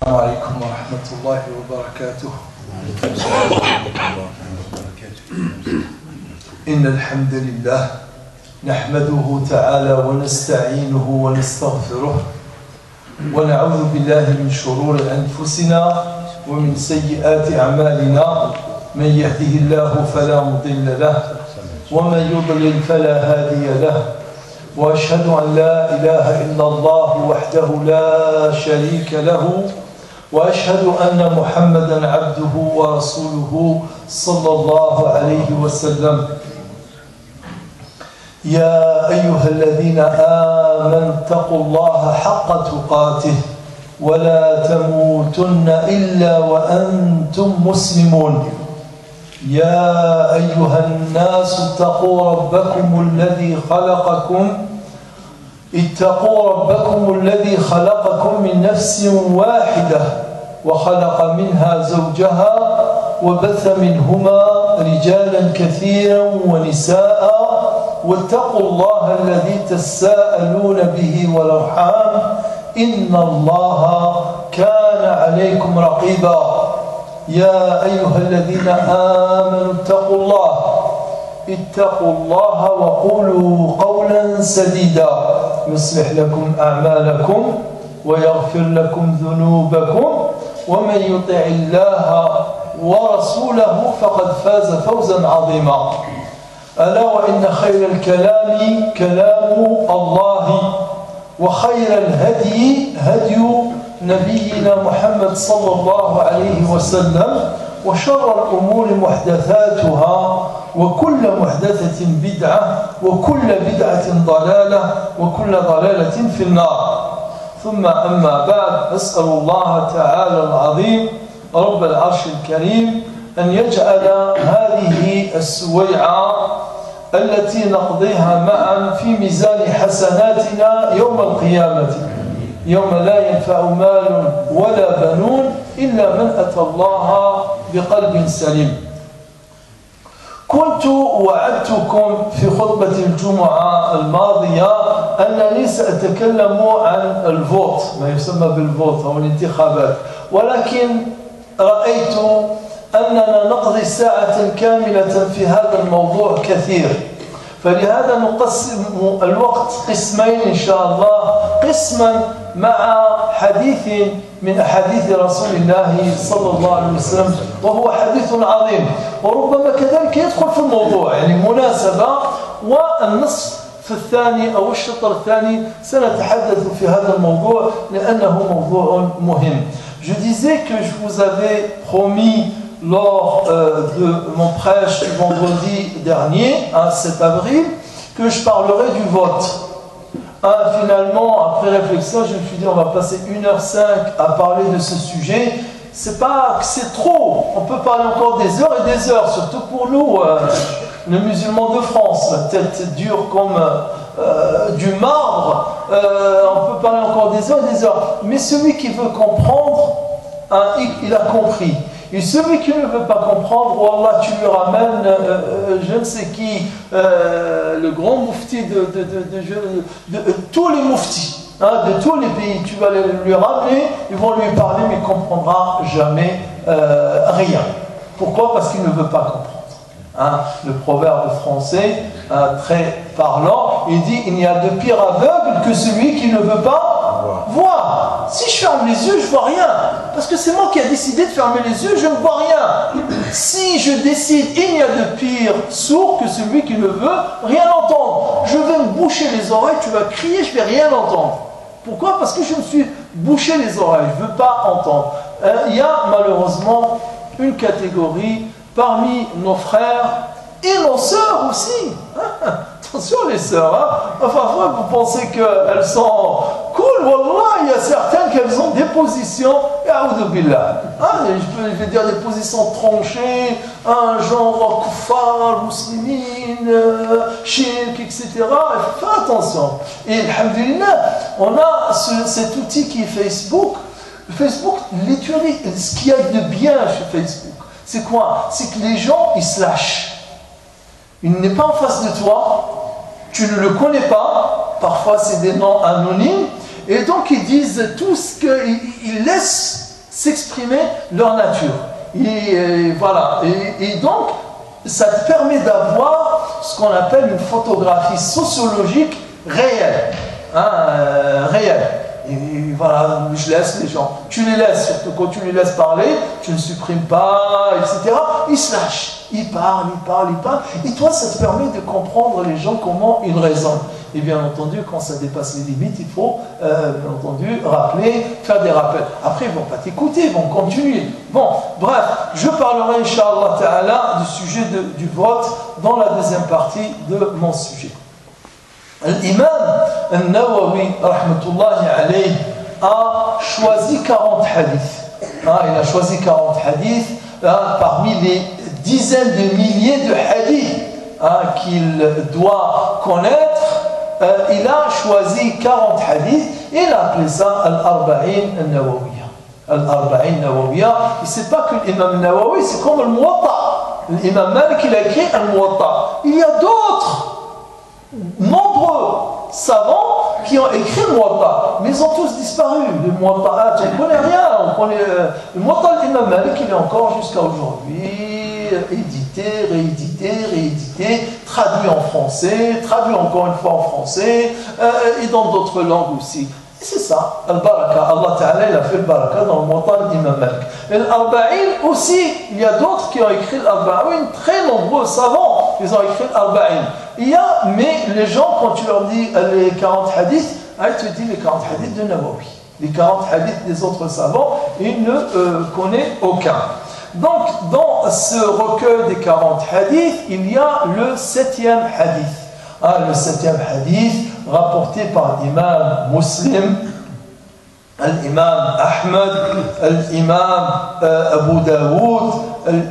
السلام عليكم ورحمة الله وبركاته. إن الحمد لله نحمده تعالى ونستعينه ونستغفره ونعوذ بالله من شرور أنفسنا ومن سيئات أعمالنا. من يهده الله فلا مضل له ومن يضلل فلا هادي له، وأشهد أن لا إله إلا الله وحده لا شريك له، وأشهد أن محمدا عبده ورسوله صلى الله عليه وسلم. يا أيها الذين آمنوا اتقوا الله حق تقاته ولا تموتن إلا وأنتم مسلمون. يا أيها الناس اتقوا ربكم الذي خلقكم من نفس واحدة وخلق منها زوجها وبث منهما رجالا كثيرا ونساء، واتقوا الله الذي تساءلون به والأرحام إن الله كان عليكم رقيبا. يا أيها الذين آمنوا اتقوا الله وقولوا قولا سديدا يصلح لكم أعمالكم ويغفر لكم ذنوبكم، ومن يطع الله ورسوله فقد فاز فوزا عظيما. ألا وإن خير الكلام كلام الله، وخير الهدي هدي نبينا محمد صلى الله عليه وسلم، وشر الأمور محدثاتها، وكل محدثة بدعة، وكل بدعة ضلالة، وكل ضلالة في النار. ثم أما بعد، أسأل الله تعالى العظيم رب العرش الكريم أن يجعل هذه السويعة التي نقضيها معا في ميزان حسناتنا يوم القيامة، يوم لا ينفع مال ولا بنون إلا من أتى الله بقلب سليم. كنت وعدتكم في خطبة الجمعة الماضية أنني سأتكلم عن الفوت، ما يسمى بالفوت أو الانتخابات، ولكن رأيت أننا نقضي ساعة كاملة في هذا الموضوع كثير، فلهذا نقسم الوقت قسمين إن شاء الله، قسما مع حديث من أحاديث رسول الله صلى الله عليه وسلم وهو حديث عظيم، وربما كذلك يدخل في الموضوع يعني مناسبة، والنصف في الثاني أو الشطر الثاني سنتحدث في هذا الموضوع لأنه موضوع مهم. Je disais que je vous avais promis lors de mon prêche du vendredi dernier, 7 avril, que je parlerai du vote. Finalement, après réflexion, je me suis dit on va passer 1h05 à parler de ce sujet. C'est pas que c'est trop, on peut parler encore des heures et des heures, surtout pour nous, les musulmans de France, la tête dure comme du marbre, on peut parler encore des heures et des heures. Mais celui qui veut comprendre, il a compris. Et celui qui ne veut pas comprendre, Wallah, tu lui ramènes je ne sais qui, le grand moufti de tous les mouftis, de tous les pays, tu vas lui ramener, ils vont lui parler, mais il ne comprendra jamais rien. Pourquoi? Parce qu'il ne veut pas comprendre. Le proverbe français, très parlant, il dit il n'y a de pire aveugle que celui qui ne veut pas voir. Si je ferme les yeux, je ne vois rien. Parce que c'est moi qui ai décidé de fermer les yeux, je ne vois rien. Si je décide, il n'y a de pire sourd que celui qui ne veut rien entendre. Je vais me boucher les oreilles, tu vas crier, je ne vais rien entendre. Pourquoi? Parce que je me suis bouché les oreilles, je ne veux pas entendre. Il y a malheureusement une catégorie parmi nos frères et nos sœurs aussi. Attention les sœurs, enfin vous pensez qu'elles sont cool, wallah, il y a certaines qu'elles ont des positions, billah. Je vais dire des positions tranchées, un genre kuffar, muslimine, shirk, etc. Faites attention. Et alhamdulillah, on a cet outil qui est Facebook. Facebook, ce qu'il y a de bien chez Facebook, c'est quoi? C'est que les gens, ils se lâchent. Il n'est pas en face de toi, tu ne le connais pas, parfois c'est des noms anonymes, et donc ils disent tout ce qu'ils laissent s'exprimer leur nature. Et voilà. Et donc, ça te permet d'avoir ce qu'on appelle une photographie sociologique réelle. Réelle. Et voilà, je laisse les gens. Tu les laisses, surtout quand tu les laisses parler, tu ne supprimes pas, etc. Ils se lâchent. Ils parlent. Et toi, ça te permet de comprendre les gens, comment ils raisonnent. Et bien entendu, quand ça dépasse les limites, il faut, bien entendu, faire des rappels. Après, ils ne vont pas t'écouter, ils vont continuer. Bon, bref, je parlerai, Inch'Allah Ta'ala, du sujet du vote dans la deuxième partie de mon sujet. L'imam al-Nawawi, rahmatullahi alayhi, a choisi 40 hadiths. Il a choisi 40 hadiths parmi les dizaines de milliers de hadiths qu'il doit connaître. Il a choisi 40 hadiths et il a appelé ça Al-Arba'in al-Nawawiyya. Al-Arba'in al-Nawawiyya. Et c'est pas que l'imam Nawawi, c'est comme le Muwatta. L'imam Malik, il a écrit Al-Muwatta. Il y a d'autres nombreux savants qui ont écrit le Muwatta, mais ils ont tous disparu. Le Muwatta, on ne connaît rien. Le Muwatta de l'imam Malik, il est encore jusqu'à aujourd'hui édité, réédité, traduit en français, traduit encore une fois en français et dans d'autres langues aussi. Et c'est ça, Al-Baraka. Allah Ta'ala, il a fait le Baraka dans le Muwatta de l'imam Malik. Et l'Arba'in aussi, il y a d'autres qui ont écrit l'Arba'in, très nombreux savants, ils ont écrit l'Arba'in. Mais les gens, quand tu leur dis les 40 hadiths, ils te disent les 40 hadiths de Nawawi. Les 40 hadiths des autres savants, ils ne connaissent aucun. Donc, dans ce recueil des 40 hadiths, il y a le 7e hadith. Le 7e hadith, rapporté par l'imam Muslim, l'imam Ahmed, l'imam Abu Daoud,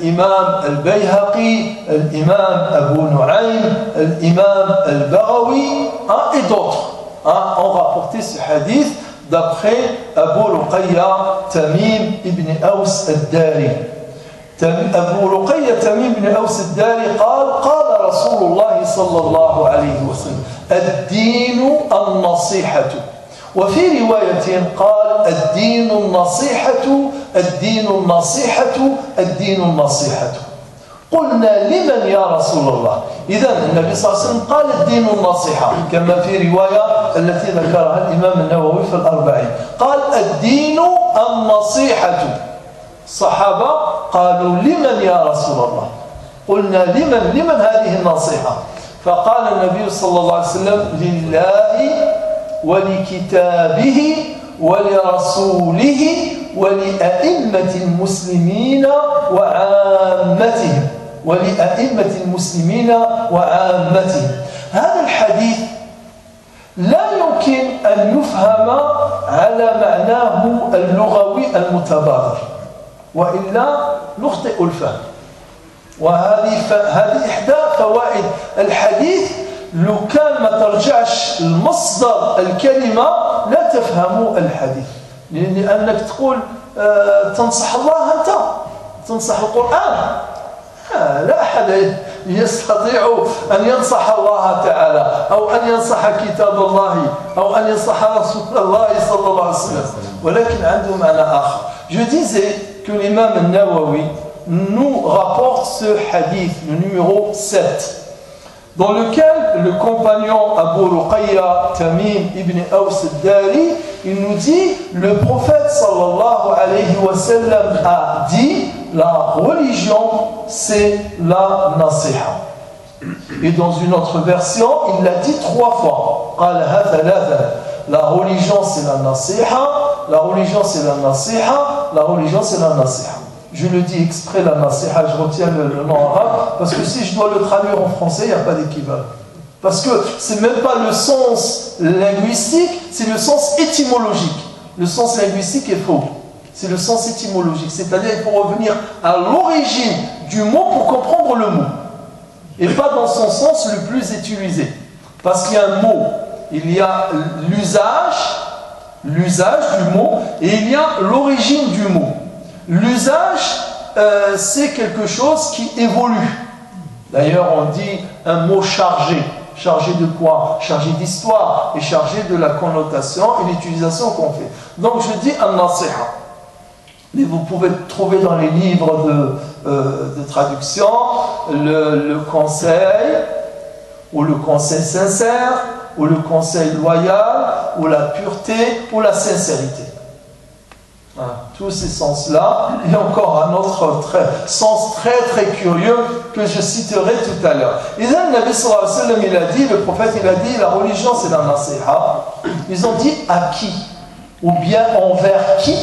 l'imam Al-Bayhaqi, l'imam Abu Nu'aym, l'imam Al-Baghawi, et d'autres ont rapporté ce hadith d'après Abu Ruqayya Tamim ibn Aws al-Dari. أبو رقية تميم بن أوس الداري قال رسول الله صلى الله عليه وسلم الدين النصيحة وفي رواية قال الدين النصيحة الدين النصيحة الدين النصيحة قلنا لمن يا رسول الله إذن النبي صلى الله عليه وسلم قال الدين النصيحة كما في رواية التي ذكرها الإمام النووي في الأربعين قال الدين النصيحة الصحابة قالوا لمن يا رسول الله قلنا لمن هذه النصيحة فقال النبي صلى الله عليه وسلم لله ولكتابه ولرسوله ولأئمة المسلمين وعامتهم ولأئمة المسلمين وعامتهم. هذا الحديث لا يمكن أن يفهم على معناه اللغوي المتبادر وإلا نخطئ الفهم. وهذه إحدى فوائد الحديث. لو كان ما ترجعش المصدر الكلمة لا تفهم الحديث، لأنك تقول تنصح الله أنت تنصح القرآن، لا أحد يستطيع أن ينصح الله تعالى أو أن ينصح كتاب الله أو أن ينصح رسول الله صلى الله عليه وسلم، ولكن عنده معنى آخر. Je disais que l'imam al-Nawawi nous rapporte ce hadith, le numéro 7, dans lequel le compagnon Abu Ruqayya Tamim ibn Aws al-Dari, il nous dit, le prophète sallallahu alayhi wa sallam a dit, la religion c'est la nasiha. Et dans une autre version, il l'a dit 3 fois. La religion c'est la nasiha, la religion c'est la nasiha, la religion c'est la nasiha. Je le dis exprès, la nasiha, je retiens le nom arabe, parce que si je dois le traduire en français, il n'y a pas d'équivalent. Parce que ce n'est même pas le sens linguistique, c'est le sens étymologique. Le sens linguistique est faux. C'est le sens étymologique. C'est-à-dire qu'il faut revenir à l'origine du mot pour comprendre le mot. Et pas dans son sens le plus utilisé. Parce qu'il y a un mot, il y a l'usage du mot, et il y a l'origine du mot. L'usage, c'est quelque chose qui évolue. D'ailleurs, on dit un mot chargé. Chargé de quoi? Chargé d'histoire et chargé de la connotation et l'utilisation qu'on fait. Donc, je dis an-nasiha. mais vous pouvez trouver dans les livres de traduction le conseil, ou le conseil sincère, ou le conseil loyal, ou la pureté, ou la sincérité. Voilà, tous ces sens-là, et encore un autre sens très très curieux que je citerai tout à l'heure. Et là, le Nabi sallallahu alayhi wa sallam, il a dit, le prophète il a dit, la religion c'est la nasiha. Ils ont dit à qui? Ou bien envers qui?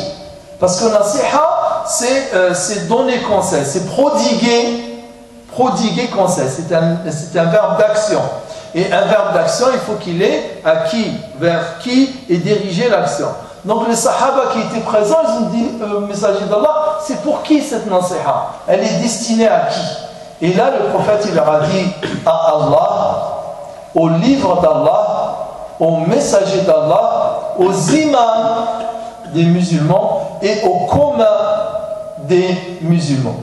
Parce que nasiha, c'est donner conseil, c'est prodiguer conseil, c'est un verbe d'action. Et un verbe d'action, il faut qu'il ait à qui, vers qui et diriger l'action. Donc les sahaba qui étaient présents, ils ont dit au messager d'Allah, c'est pour qui cette nasiha? Elle est destinée à qui? Et là le prophète il leur a dit à Allah, au livre d'Allah, au messager d'Allah, aux imams des musulmans et au commun des musulmans,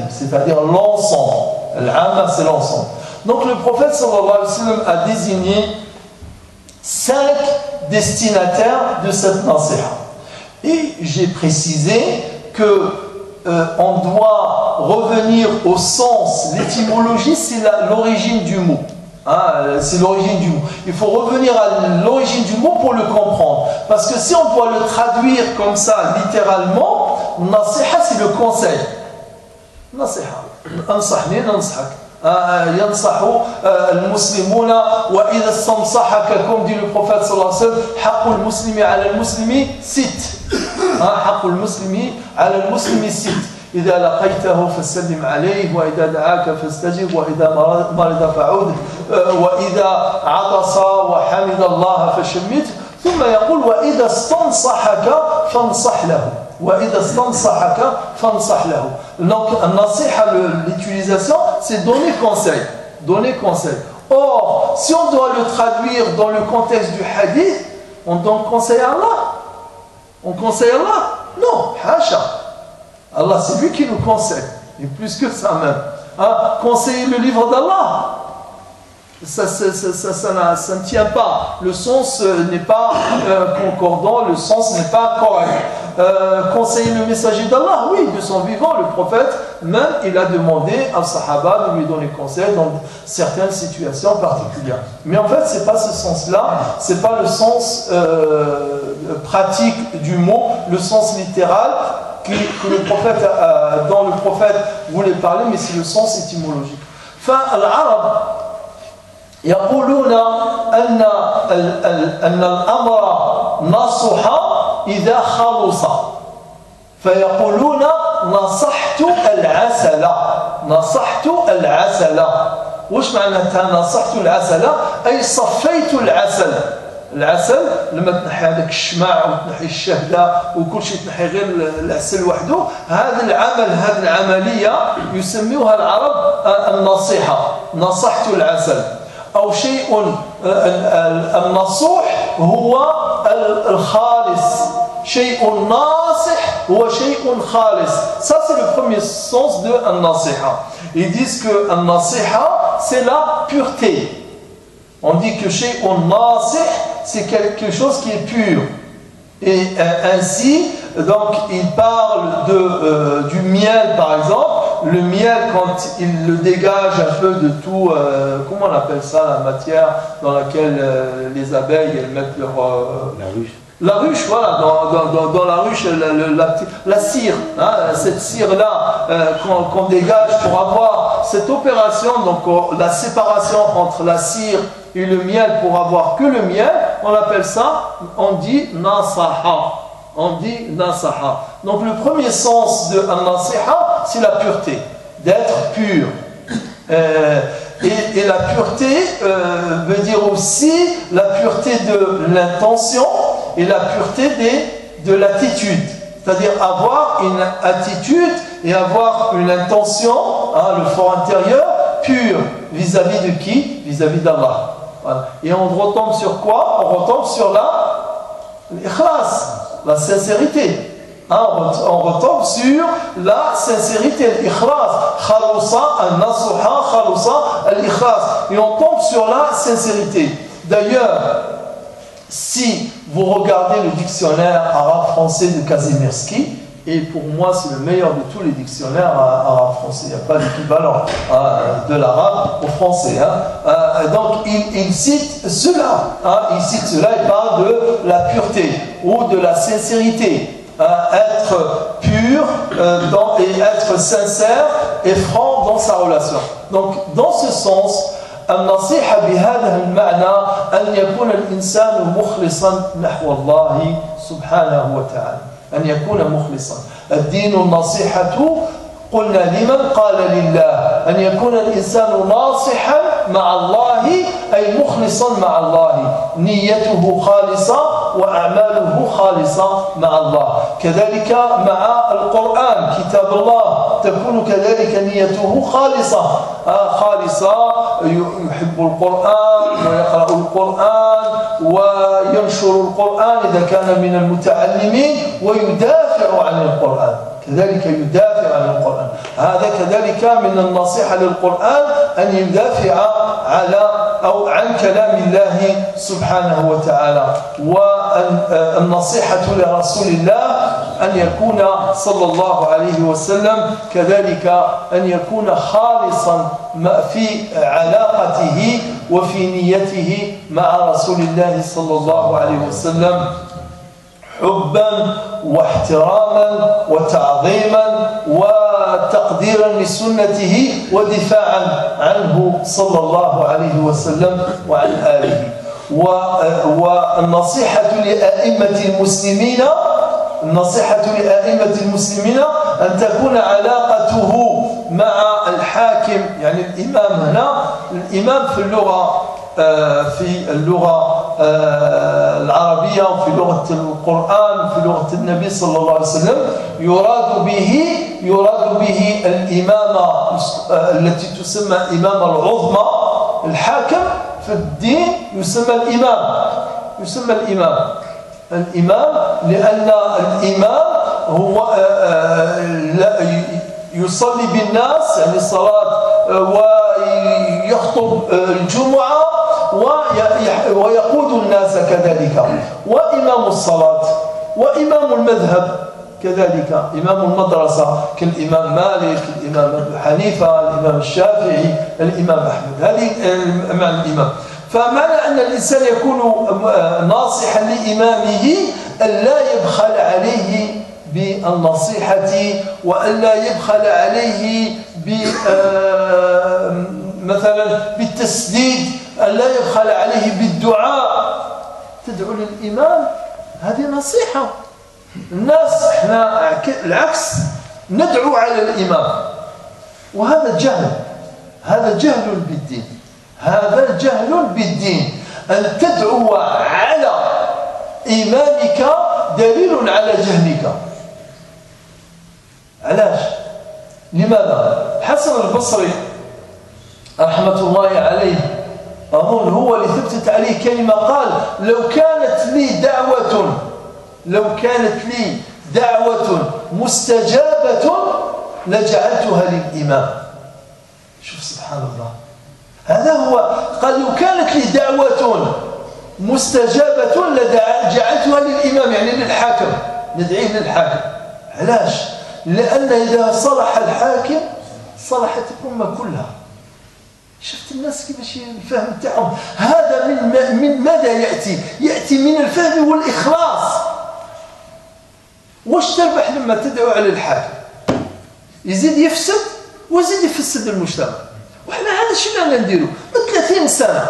c'est-à-dire l'ensemble. Al-amma c'est l'ensemble. Donc le prophète sallallahu alayhi wa sallam a désigné 5 destinataires de cette nasiha. Et j'ai précisé que on doit revenir au sens, l'étymologie c'est l'origine du mot. C'est l'origine du mot. Il faut revenir à l'origine du mot pour le comprendre. Parce que si on doit le traduire comme ça, littéralement, nasiha c'est le conseil. Nasiha. Ansahni, nanshak. ينصح المسلمون وإذا استنصحك comme dit le prophète صلى الله عليه وسلم حق المسلم على المسلم 6 حق المسلم على المسلم 6 إذا لقيته فسلم عليه وإذا دعاك فاستجب وإذا مرض فعود وإذا عطس وحمد الله فشمته ثم يقول وإذا استنصحك فانصح له وإذا استنصحك فانصح له. Donc nasiha, l'utilisation c'est donner conseil, donner conseil. Or si on doit le traduire dans le contexte du hadith, on donne conseil à Allah, on conseille Allah? Non, hasha. Allah c'est lui qui nous conseille, et plus que ça même. Conseiller le livre d'Allah, ça ne tient pas, le sens n'est pas concordant, le sens n'est pas correct. Conseiller le messager d'Allah, oui, de son vivant, le prophète même il a demandé à Sahaba de lui donner conseil dans certaines situations particulières. Mais en fait c'est pas ce sens là, c'est pas le sens pratique du mot, le sens littéral que le prophète, dont le prophète voulait parler, mais c'est le sens étymologique. Al-Arab يقولون أن الأمر نصح إذا خلص فيقولون نصحت العسل نصحت العسل. وش معناتها نصحت العسل؟ أي صفيت العسل. العسل لما تنحي هذاك الشماع وتنحي الشهدة وكل شيء تنحي غير العسل وحده، هذا العمل هذه العملية يسميوها العرب النصيحة، نصحت العسل. أو شيء النصوح هو الخالص، شيء ناصح هو شيء خالص. Ça c'est le premier sens de النصيحة. Ils disent que النصيحة c'est la pureté. On dit que شيء ناصح c'est quelque chose qui est pur. Et ainsi, donc, il parle du miel, par exemple. Le miel, quand il le dégage un peu de tout, comment on appelle ça, la matière dans laquelle les abeilles elles mettent leur... la ruche. La ruche, voilà, dans la ruche, la cire, hein, cette cire-là qu'on dégage pour avoir cette opération, donc la séparation entre la cire et le miel pour avoir que le miel, on appelle ça, on dit nasaha. On dit nasaha. Donc le premier sens de nasiha, c'est la pureté, d'être pur. Et la pureté veut dire aussi la pureté de l'intention et la pureté de l'attitude. C'est-à-dire avoir une attitude et avoir une intention, le fort intérieur, pur. Vis-à-vis de qui? Vis-à-vis d'Allah. Voilà. Et on retombe sur quoi? On retombe sur l'ikhlas, la sincérité. On retombe sur la sincérité, l'ikhlas. Khalousa, al-nasuha, khalousa, al-ikhlas. Et on tombe sur la sincérité. D'ailleurs, si vous regardez le dictionnaire arabe-français de Kazimierski, Et pour moi, c'est le meilleur de tous les dictionnaires arabe français. Il n'y a pas d'équivalent de l'arabe au français. Donc, il cite cela. Il cite cela, il parle de la pureté ou de la sincérité. Être pur et être sincère et franc dans sa relation. Donc, dans ce sens, النصيحة بهذا المعنى أن يكون الإنسان مخلصا نحو الله سبحانه وتعالى. أن يكون مخلصا. الدين النصيحة قلنا لمن؟ قال لله. أن يكون الإنسان ناصحا مع الله أي مخلصا مع الله، نيته خالصة وأعماله خالصة مع الله. كذلك مع القرآن كتاب الله تكون كذلك نيته خالصة يحب القرآن ويقرأ القرآن وينشر القرآن إذا كان من المتعلمين ويدافع عن القرآن، كذلك يدافع عن القرآن. هذا كذلك من النصيحة للقرآن أن يدافع عن كلام الله سبحانه وتعالى. والنصيحة لرسول الله أن يكون صلى الله عليه وسلم كذلك أن يكون خالصا في علاقته وفي نيته مع رسول الله صلى الله عليه وسلم حبا واحتراما وتعظيما وتقديرا لسنته ودفاعا عنه صلى الله عليه وسلم وعن آله. والنصيحة لأئمة المسلمين أن تكون علاقته مع الحاكم، يعني الإمام هنا، الإمام في اللغة العربية وفي لغة القرآن وفي لغة النبي صلى الله عليه وسلم يراد به الإمامة التي تسمى الإمامة العظمى. الحاكم في الدين يسمى الإمام لأن الإمام هو يصلي بالناس يعني الصلاة ويخطب الجمعة ويقود الناس كذلك، وإمام الصلاة وإمام المذهب كذلك، إمام المدرسة كالإمام مالك، الإمام أبو حنيفة، الإمام الشافعي، الإمام أحمد. هذه معنى الإمام. فمعنى أن الإنسان يكون ناصحا لإمامه ألا يبخل عليه بالنصيحة وألا يبخل عليه مثلا بالتسديد، ألا يبخل عليه بالدعاء. تدعو للإمام هذه نصيحة. الناس احنا العكس ندعو على الإمام، وهذا جهل، هذا جهل بالدين. أن تدعو على إمامك دليل على جهلك. علاش؟ لماذا؟ الحسن البصري رحمة الله عليه أظن هو اللي ثبتت عليه كلمة، قال لو كانت لي دعوة مستجابة لجعلتها للإمام. شوف سبحان الله، هذا هو. قال لو كانت لي دعوة مستجابة لجعلتها للإمام، يعني للحاكم، ندعيه للحاكم. علاش؟ لأن إذا صلح الحاكم صلحت الأمة كلها. شفت الناس كيفاش الفهم تاعهم؟ هذا من ماذا يأتي من الفهم والإخلاص. واش تربح لما تدعو على الحاكم؟ يزيد يفسد ويزيد يفسد المجتمع. وحنا هذا الشيء اللي نديرو من 30 سنة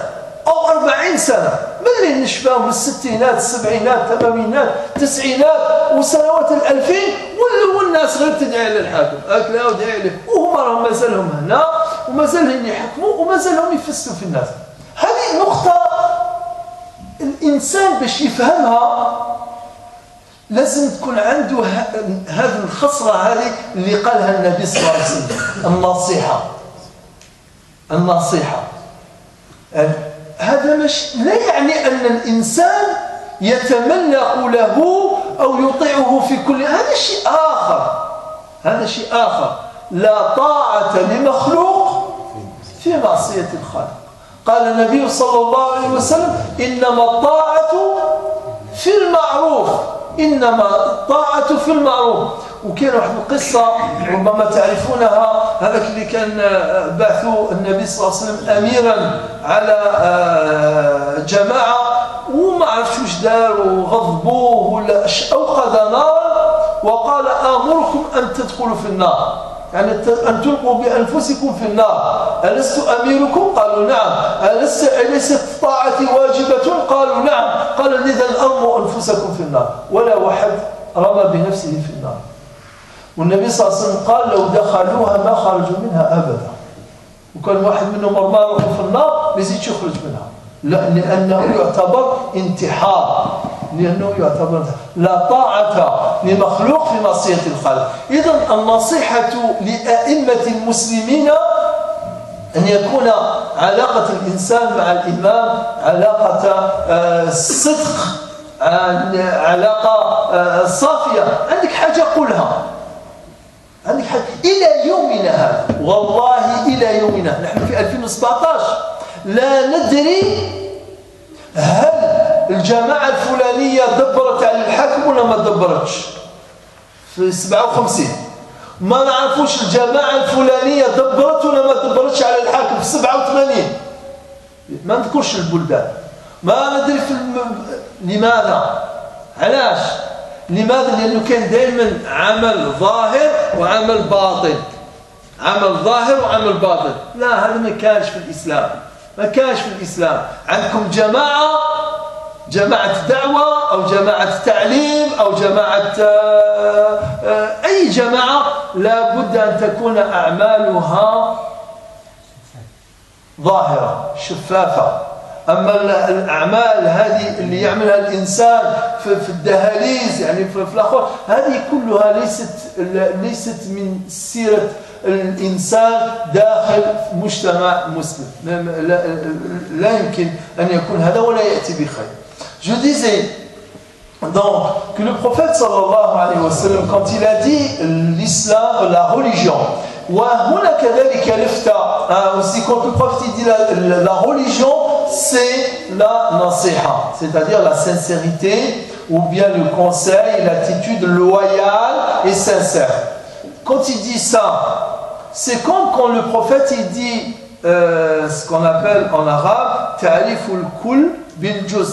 أو 40 سنة، من اللي نشفاو من الستينات السبعينات الثمانينات التسعينات وسنوات الألفين، ولاو الناس غير تدعي على الحاكم، أكلا ودعي عليه، وهما راهم مازالهم هنا ومازالهم يحكموا ومازالهم يفسدوا في الناس. هذه نقطة الإنسان باش يفهمها لازم تكون عنده هذه الخصلة هذه اللي قالها النبي صلى الله عليه وسلم، النصيحة. هذا مش لا يعني أن الإنسان يتملق له أو يطيعه في كل، هذا شيء آخر. لا طاعة لمخلوق في معصية الخالق. قال النبي صلى الله عليه وسلم إنما الطاعة في المعروف إنما الطاعة في المعروف. وكان واحد القصة ربما تعرفونها، هذاك اللي كان بعثوا النبي صلى الله عليه وسلم أميرا على جماعة وما عرفش واش دار وغضبوه ولا أوقد نارا وقال آمركم أن تدخلوا في النار، يعني أن تلقوا بأنفسكم في النار، ألست أميركم؟ قالوا نعم. أليست طاعتي واجبة؟ قالوا نعم. قال إذا أرموا أنفسكم في النار. ولا واحد رمى بنفسه في النار. والنبي صلى الله عليه وسلم قال لو دخلوها ما خرجوا منها أبدا، وكان واحد منهم رمى روحه في النار ما يزيدش يخرج منها، لا، لأنه يعتبر انتحار، لأنه يعتبر لا طاعة لمخلوق في معصية الخالق. إذن النصيحة لأئمة المسلمين أن يكون علاقة الإنسان مع الإمام علاقة صدق، علاقة صافية. عندك حاجة قولها، عندك حاجة إلى يومنا هذا، والله إلى يومنا نحن في 2017 لا ندري هل الجماعة الفلانية دبرت على الحاكم ولا ما دبرتش. في 57 ما نعرفوش الجماعة الفلانية دبرت ولا ما دبرتش على الحاكم. في 87 ما نذكرش البلدان، ما ندري لماذا، علاش؟ لماذا؟ لأنه كان دائما عمل ظاهر وعمل باطن، عمل ظاهر وعمل باطن. لا، هذا ما كانش في الإسلام، ما كانش في الإسلام. عندكم جماعة دعوة أو جماعة تعليم أو جماعة أي جماعة لا بد أن تكون أعمالها ظاهرة شفافة. أما الأعمال هذه اللي يعملها الإنسان في الدهاليز، يعني في الآخر، هذه كلها ليست من سيرة الإنسان داخل مجتمع مسلم. لا يمكن أن يكون هذا ولا يأتي بخير. Je disais donc que le prophète sallallahu alayhi wa sallam, quand il a dit l'islam, la religion, وهنا كذلك لفتة aussi, quand le prophète dit la religion, c'est la nasiha, c'est-à-dire la sincérité ou bien le conseil, l'attitude loyale et sincère. Quand il dit ça, c'est comme quand le prophète il dit ce qu'on appelle en arabe ta'riful kull bil juz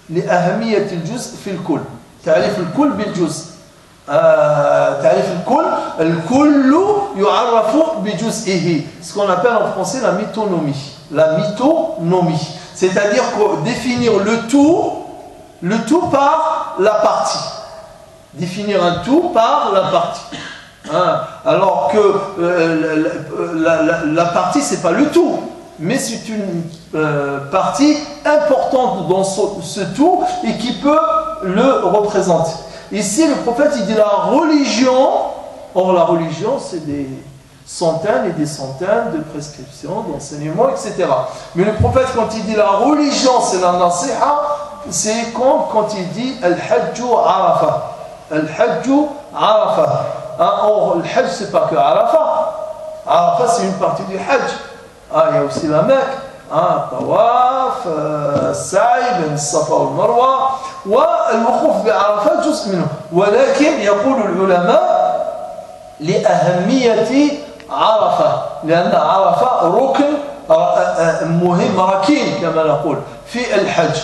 li ahamiyatil juz fil kull. Ta'riful kull bil juz. تعريف الكل يعرف بجزئه, ce qu'on appelle en français la mythonomie. La mythonomie, c'est-à-dire définir le tout par la partie. Définir un tout par la partie. Alors que la partie, c'est pas le tout, mais c'est une partie importante dans ce tout et qui peut le représenter. Ici, le prophète, il dit la religion. Or, la religion, c'est des centaines et des centaines de prescriptions, d'enseignements, etc. Mais le prophète, quand il dit la religion, c'est la nasiha, c'est comme quand il dit Al-Hajju Arafah. Al-Hajju Arafah. Or, le Hajj, c'est pas que Arafah. Arafah, c'est une partie du Hajj. Il y a aussi la Mecque. الطواف السعي بين الصفا والمروة والوقوف بعرفات جزء منه, ولكن يقول العلماء لأهمية عرفة, لأن عرفة ركن مهم ركين كما نقول في الحج.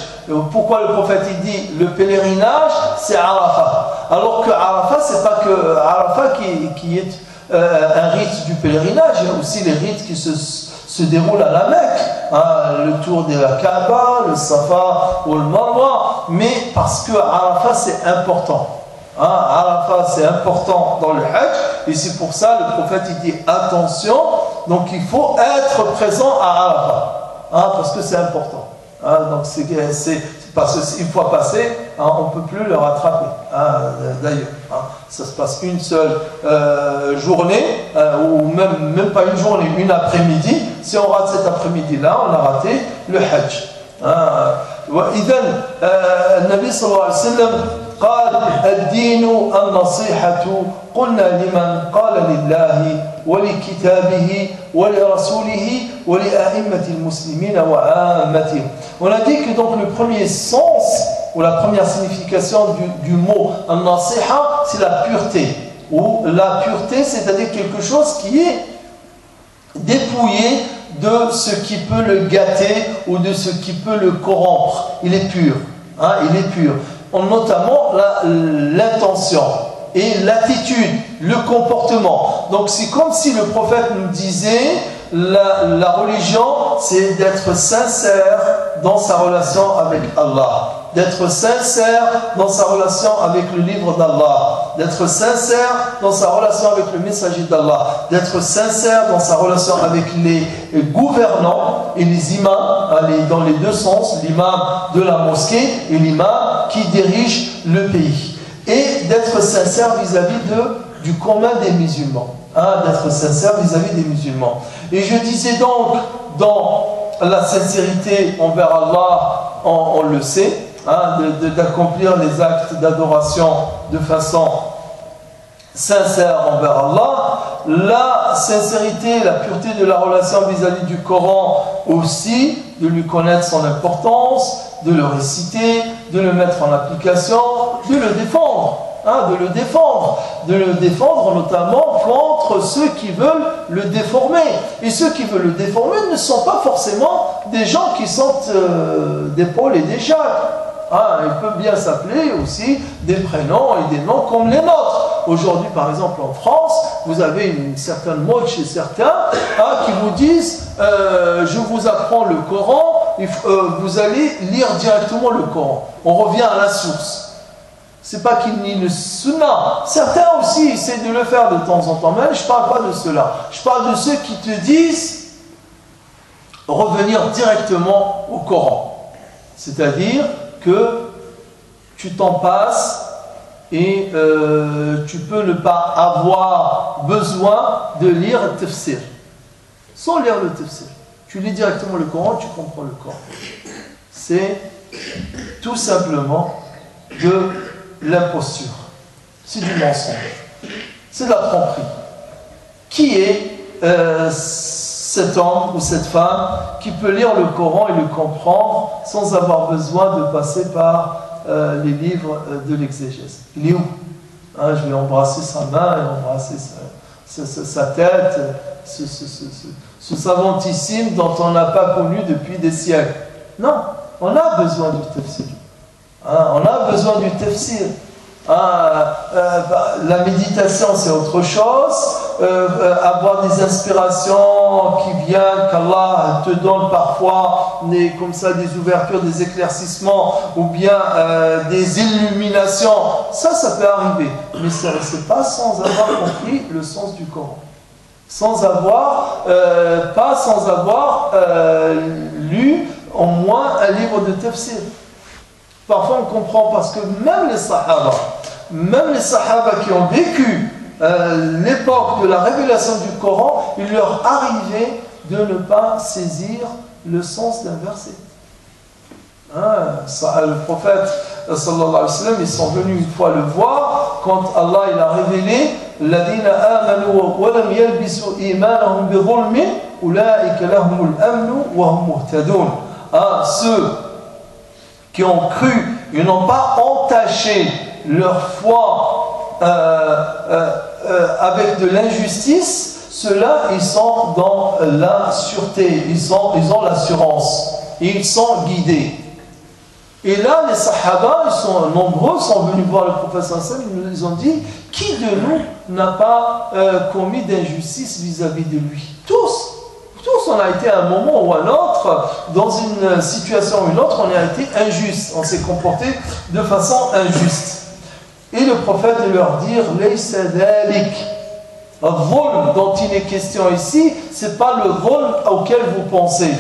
Pourquoi le prophète il dit le pèlerinage c'est Arafat, alors que Arafat c'est pas que Arafat qui est un rite du pèlerinage, il y a aussi les rites qui se déroule à la Mecque, le tour de la Kaaba, le Safa ou le Marwa, mais parce que Arafat c'est important. Arafat c'est important dans le Hajj, et c'est pour ça le prophète il dit attention, donc il faut être présent à Arafat, parce que c'est important. Donc c'est parce qu'une fois passé, on ne peut plus le rattraper. D'ailleurs, ça se passe une seule journée, ou même pas une journée, une après-midi. Si on rate cet après-midi-là, on a raté le Hajj. وإذن النبي صلى الله عليه وسلم قال الدين النصيحة, قلنا لمن قال لله ولكتابه ولرسوله ولأئمة المسلمين وعامتهم. On a dit que donc le premier sens ou la première signification du mot an-nasiha, c'est la pureté. Ou la pureté, c'est-à-dire quelque chose qui est dépouillé de ce qui peut le gâter ou de ce qui peut le corrompre. Il est pur. Hein, il est pur. Notamment l'intention et l'attitude, le comportement. Donc c'est comme si le prophète nous disait la religion, c'est d'être sincère dans sa relation avec Allah, d'être sincère dans sa relation avec le livre d'Allah, d'être sincère dans sa relation avec le messager d'Allah, d'être sincère dans sa relation avec les gouvernants et les imams, dans les deux sens, l'imam de la mosquée et l'imam qui dirige le pays. Et d'être sincère vis-à-vis du commun des musulmans. Hein, d'être sincère vis-à-vis des musulmans. Et je disais donc, dans la sincérité envers Allah, on le sait, hein, d'accomplir les actes d'adoration de façon sincère envers Allah. La sincérité, la pureté de la relation vis-à-vis du Coran aussi, de lui connaître son importance, de le réciter, de le mettre en application, de le défendre. Hein, de le défendre notamment contre ceux qui veulent le déformer. Et ceux qui veulent le déformer ne sont pas forcément des gens qui sont des Paul et des Jacques. Hein, il peut bien s'appeler aussi des prénoms et des noms comme les nôtres. Aujourd'hui, par exemple, en France, vous avez une certaine mode chez certains qui vous disent je vous apprends le Coran, vous allez lire directement le Coran. On revient à la source. C'est pas qu'il nie le sunnah. Certains aussi essaient de le faire de temps en temps, mais je ne parle pas de cela. Je parle de ceux qui te disent revenir directement au Coran. C'est-à-dire que tu t'en passes et tu peux ne pas avoir besoin de lire le tafsir. Sans lire le tafsir. Tu lis directement le Coran, tu comprends le Coran. C'est tout simplement de l'imposture, c'est du mensonge, c'est de la tromperie. Qui est cet homme ou cette femme qui peut lire le Coran et le comprendre sans avoir besoin de passer par les livres de l'exégèse? Il est où? Hein, je vais embrasser sa main et embrasser sa tête, ce savantissime dont on n'a pas connu depuis des siècles. Non, on a besoin du tafsir. On a besoin du tafsir. La méditation, c'est autre chose. Avoir des inspirations qui viennent, qu'Allah te donne parfois comme ça des ouvertures, des éclaircissements ou bien des illuminations, ça peut arriver. Mais c'est pas sans avoir compris le sens du Coran. Sans avoir lu au moins un livre de tafsir. Parfois on comprend parce que même les sahaba qui ont vécu l'époque de la révélation du Coran, il leur arrivait de ne pas saisir le sens d'un verset. Le prophète sallallahu alayhi wa sallam, ils sont venus une fois le voir quand Allah il a révélé الذين آمنوا ولم يلبسوا إيمانهم بظلم أولئك لهم الأمن وهم مهتدون. Ceux qui ont cru et n'ont pas entaché leur foi avec de l'injustice, ceux-là, ils sont dans la sûreté, ils ont l'assurance, ils sont guidés. Et là, les sahaba, ils sont nombreux, sont venus voir le prophète sallallahu alayhi wa sallam, ils ont dit, qui de nous n'a pas commis d'injustice vis-à-vis de lui? Tous, on a été à un moment ou à un autre, dans une situation ou une autre, on a été injuste, on s'est comporté de façon injuste. Et le prophète de leur dire, laysa dhalik. Le vol dont il est question ici, ce n'est pas le vol auquel vous pensez.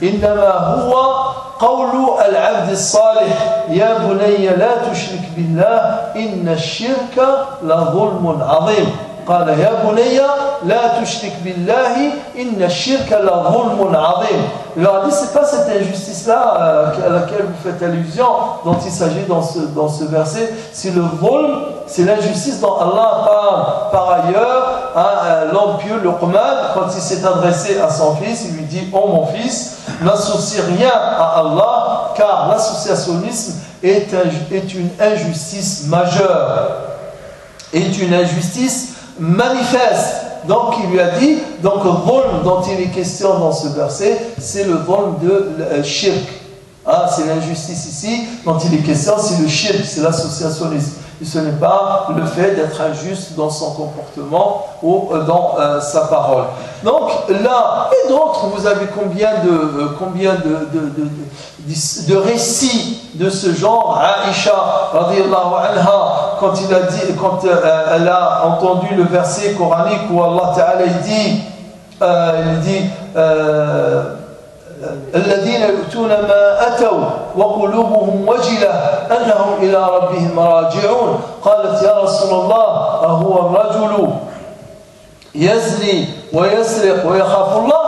Innama huwa qawlu al-abd as-salih ya bunayya la tushrik billah inna ash-shirka la dhulmun 'azim. قال يا بني لا تشرك بالله إن الشرك لظلم عظيم. Il leur a dit, c'est pas cette injustice-là à laquelle vous faites allusion, dont il s'agit dans ce verset, c'est le volm, c'est l'injustice dont Allah parle. Par ailleurs, l'homme pieux, Luqman, quand il s'est adressé à son fils, il lui dit, oh mon fils, n'associe rien à Allah, car l'associationnisme est une injustice majeure, est une injustice manifeste. Donc il lui a dit, donc le dhulm dont il est question dans ce verset, c'est le dhulm de shirk. Ah, c'est l'injustice ici dont il est question, c'est le shirk, c'est l'associationnisme. Et ce n'est pas le fait d'être injuste dans son comportement ou dans sa parole. Donc là, et d'autres, vous avez combien de récits de ce genre. Aïcha, radiyallahu anha, quand elle a entendu le verset coranique où Allah Ta'ala dit الذين يؤتون ما أتوا وقلوبهم وجلة أنهم إلى ربهم راجعون قالت يا رسول الله أهو الرجل يزني ويسرق ويخاف الله.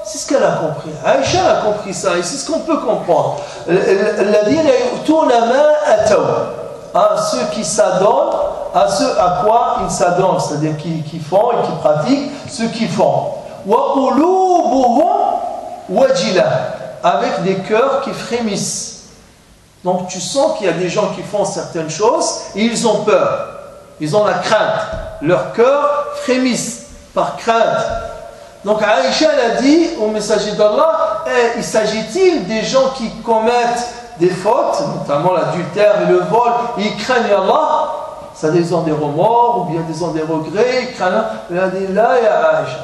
C'est ce qu'elle a compris. Aïcha a compris ça et c'est ce qu'on peut comprendre. الذين يؤتون ما أتوا, ceux qui s'adonnent à ce à quoi ils s'adonnent, c'est-à-dire qui font et qui pratiquent ce qu'ils font. وقلوبهم wajila, avec des cœurs qui frémissent. Donc tu sens qu'il y a des gens qui font certaines choses et ils ont peur, ils ont la crainte, leurs cœurs frémissent par crainte. Donc Aïcha elle a dit au messager d'Allah, il s'agit-il des gens qui commettent des fautes, notamment l'adultère et le vol, et ils craignent Allah, c'est-à-dire ils ont des remords ou bien ils ont des regrets, ils craignent. Il a dit là ya Aïcha,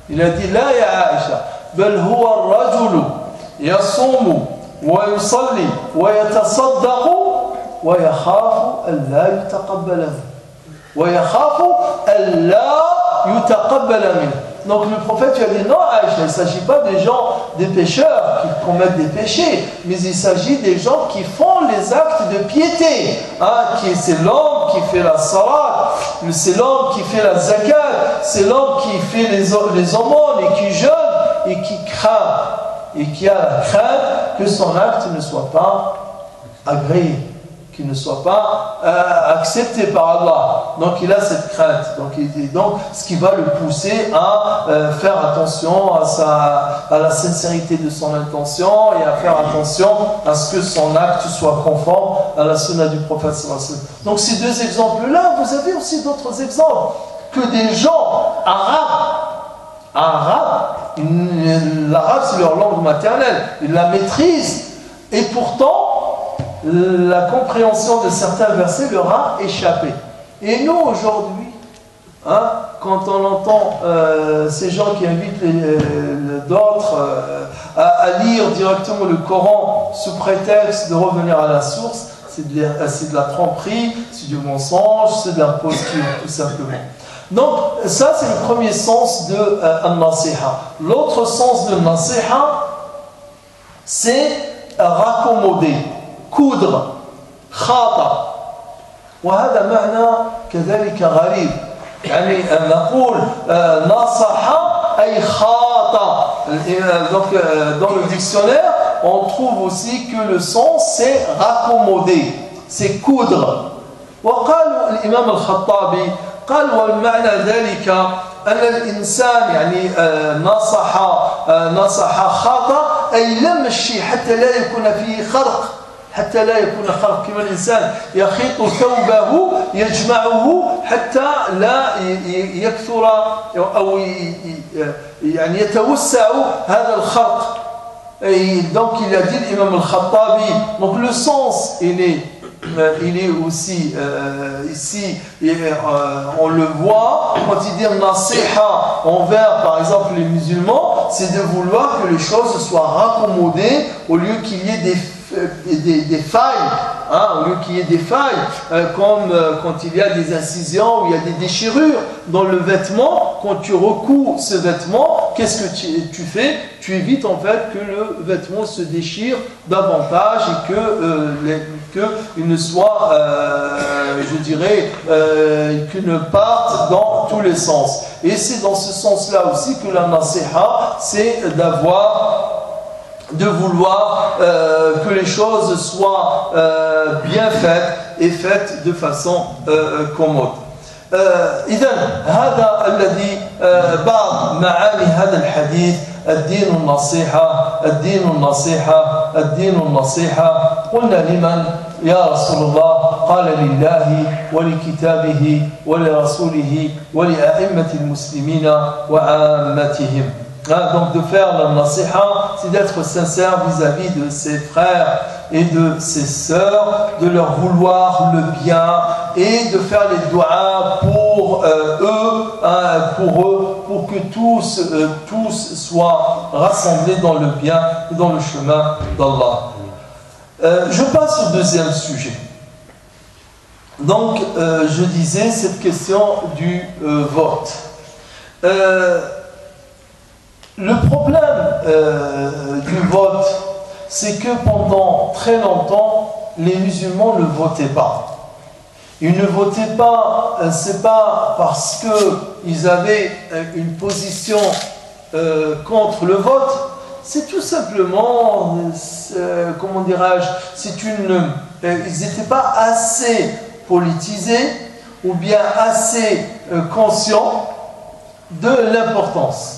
il a dit là ya Aïcha, بل هو الرجل يصوم ويصلي ويتصدق ويخاف ألا يتقبل منه ويخاف ألا يتقبل منه. Donc le prophète lui a dit non Aïcha, il ne s'agit pas des gens, des pécheurs qui commettent des péchés, mais il s'agit des gens qui font les actes de piété. C'est l'homme qui fait la salat, c'est l'homme qui fait la zakat, c'est l'homme qui fait les aumônes et qui jeûne et qui craint et qui a la crainte que son acte ne soit pas agréé, qu'il ne soit pas accepté par Allah. Donc il a cette crainte. Donc ce qui va le pousser à faire attention à la sincérité de son intention et à faire attention à ce que son acte soit conforme à la sunna du prophète sallallahu alayhi wa sallam. Donc ces deux exemples-là, vous avez aussi d'autres exemples que des gens arabes, l'arabe c'est leur langue maternelle, ils la maîtrisent et pourtant la compréhension de certains versets leur a échappé. Et nous aujourd'hui, quand on entend ces gens qui invitent d'autres à lire directement le Coran sous prétexte de revenir à la source, c'est de la tromperie, c'est du mensonge, c'est de l'imposture tout simplement. Donc ça c'est le premier sens de al-nasiha. L'autre sens de nasiha, c'est raccommoder, coudre, khata. وهذا معنى كذلك غريب. يعني نقول نصح أي خاطا. Donc dans le dictionnaire, on trouve aussi que le sens c'est raccommoder, c'est coudre. وقال الإمام الخطابي قال والمعنى ذلك أن الإنسان يعني نصح خاطا أي لم الشيء حتى لا يكون فيه خرق، حتى لا يكون خرق، كما الإنسان يخيط ثوبه يجمعه حتى لا يكثر أو يعني يتوسع هذا الخرق. Et donc il a dit l'imam al-Khattabi, donc le sens il est aussi ici, on le voit quand il dit nasiha envers par exemple les musulmans, c'est de vouloir que les choses soient raccommodées au lieu qu'il y ait des failles, au lieu qu'il y ait des failles, comme quand il y a des incisions, où il y a des déchirures dans le vêtement. Quand tu recouds ce vêtement, qu'est-ce que tu fais? Tu évites en fait que le vêtement se déchire davantage et qu'il ne soit, je dirais, qu'il ne parte dans tous les sens. Et c'est dans ce sens-là aussi que la nasiha, c'est de vouloir que les choses soient bien faites et faites de façon commode. إذن هذا الذي بعض معاني هذا الحديث الدين النصيحة الدين النصيحة الدين النصيحة قلنا لمن يا رسول الله؟ قال لله ولكتابه ولرسوله ولأئمة المسلمين وعامتهم. Donc de faire la nasiha, c'est d'être sincère vis-à-vis de ses frères et de ses sœurs, de leur vouloir le bien et de faire les doigts pour eux, pour que tous soient rassemblés dans le bien et dans le chemin d'Allah. Je passe au deuxième sujet. Donc, je disais cette question du vote. Le problème du vote, c'est que pendant très longtemps, les musulmans ne votaient pas. Ils ne votaient pas, c'est pas parce qu'ils avaient une position contre le vote, c'est tout simplement, comment dirais-je, ils n'étaient pas assez politisés ou bien assez conscients de l'importance.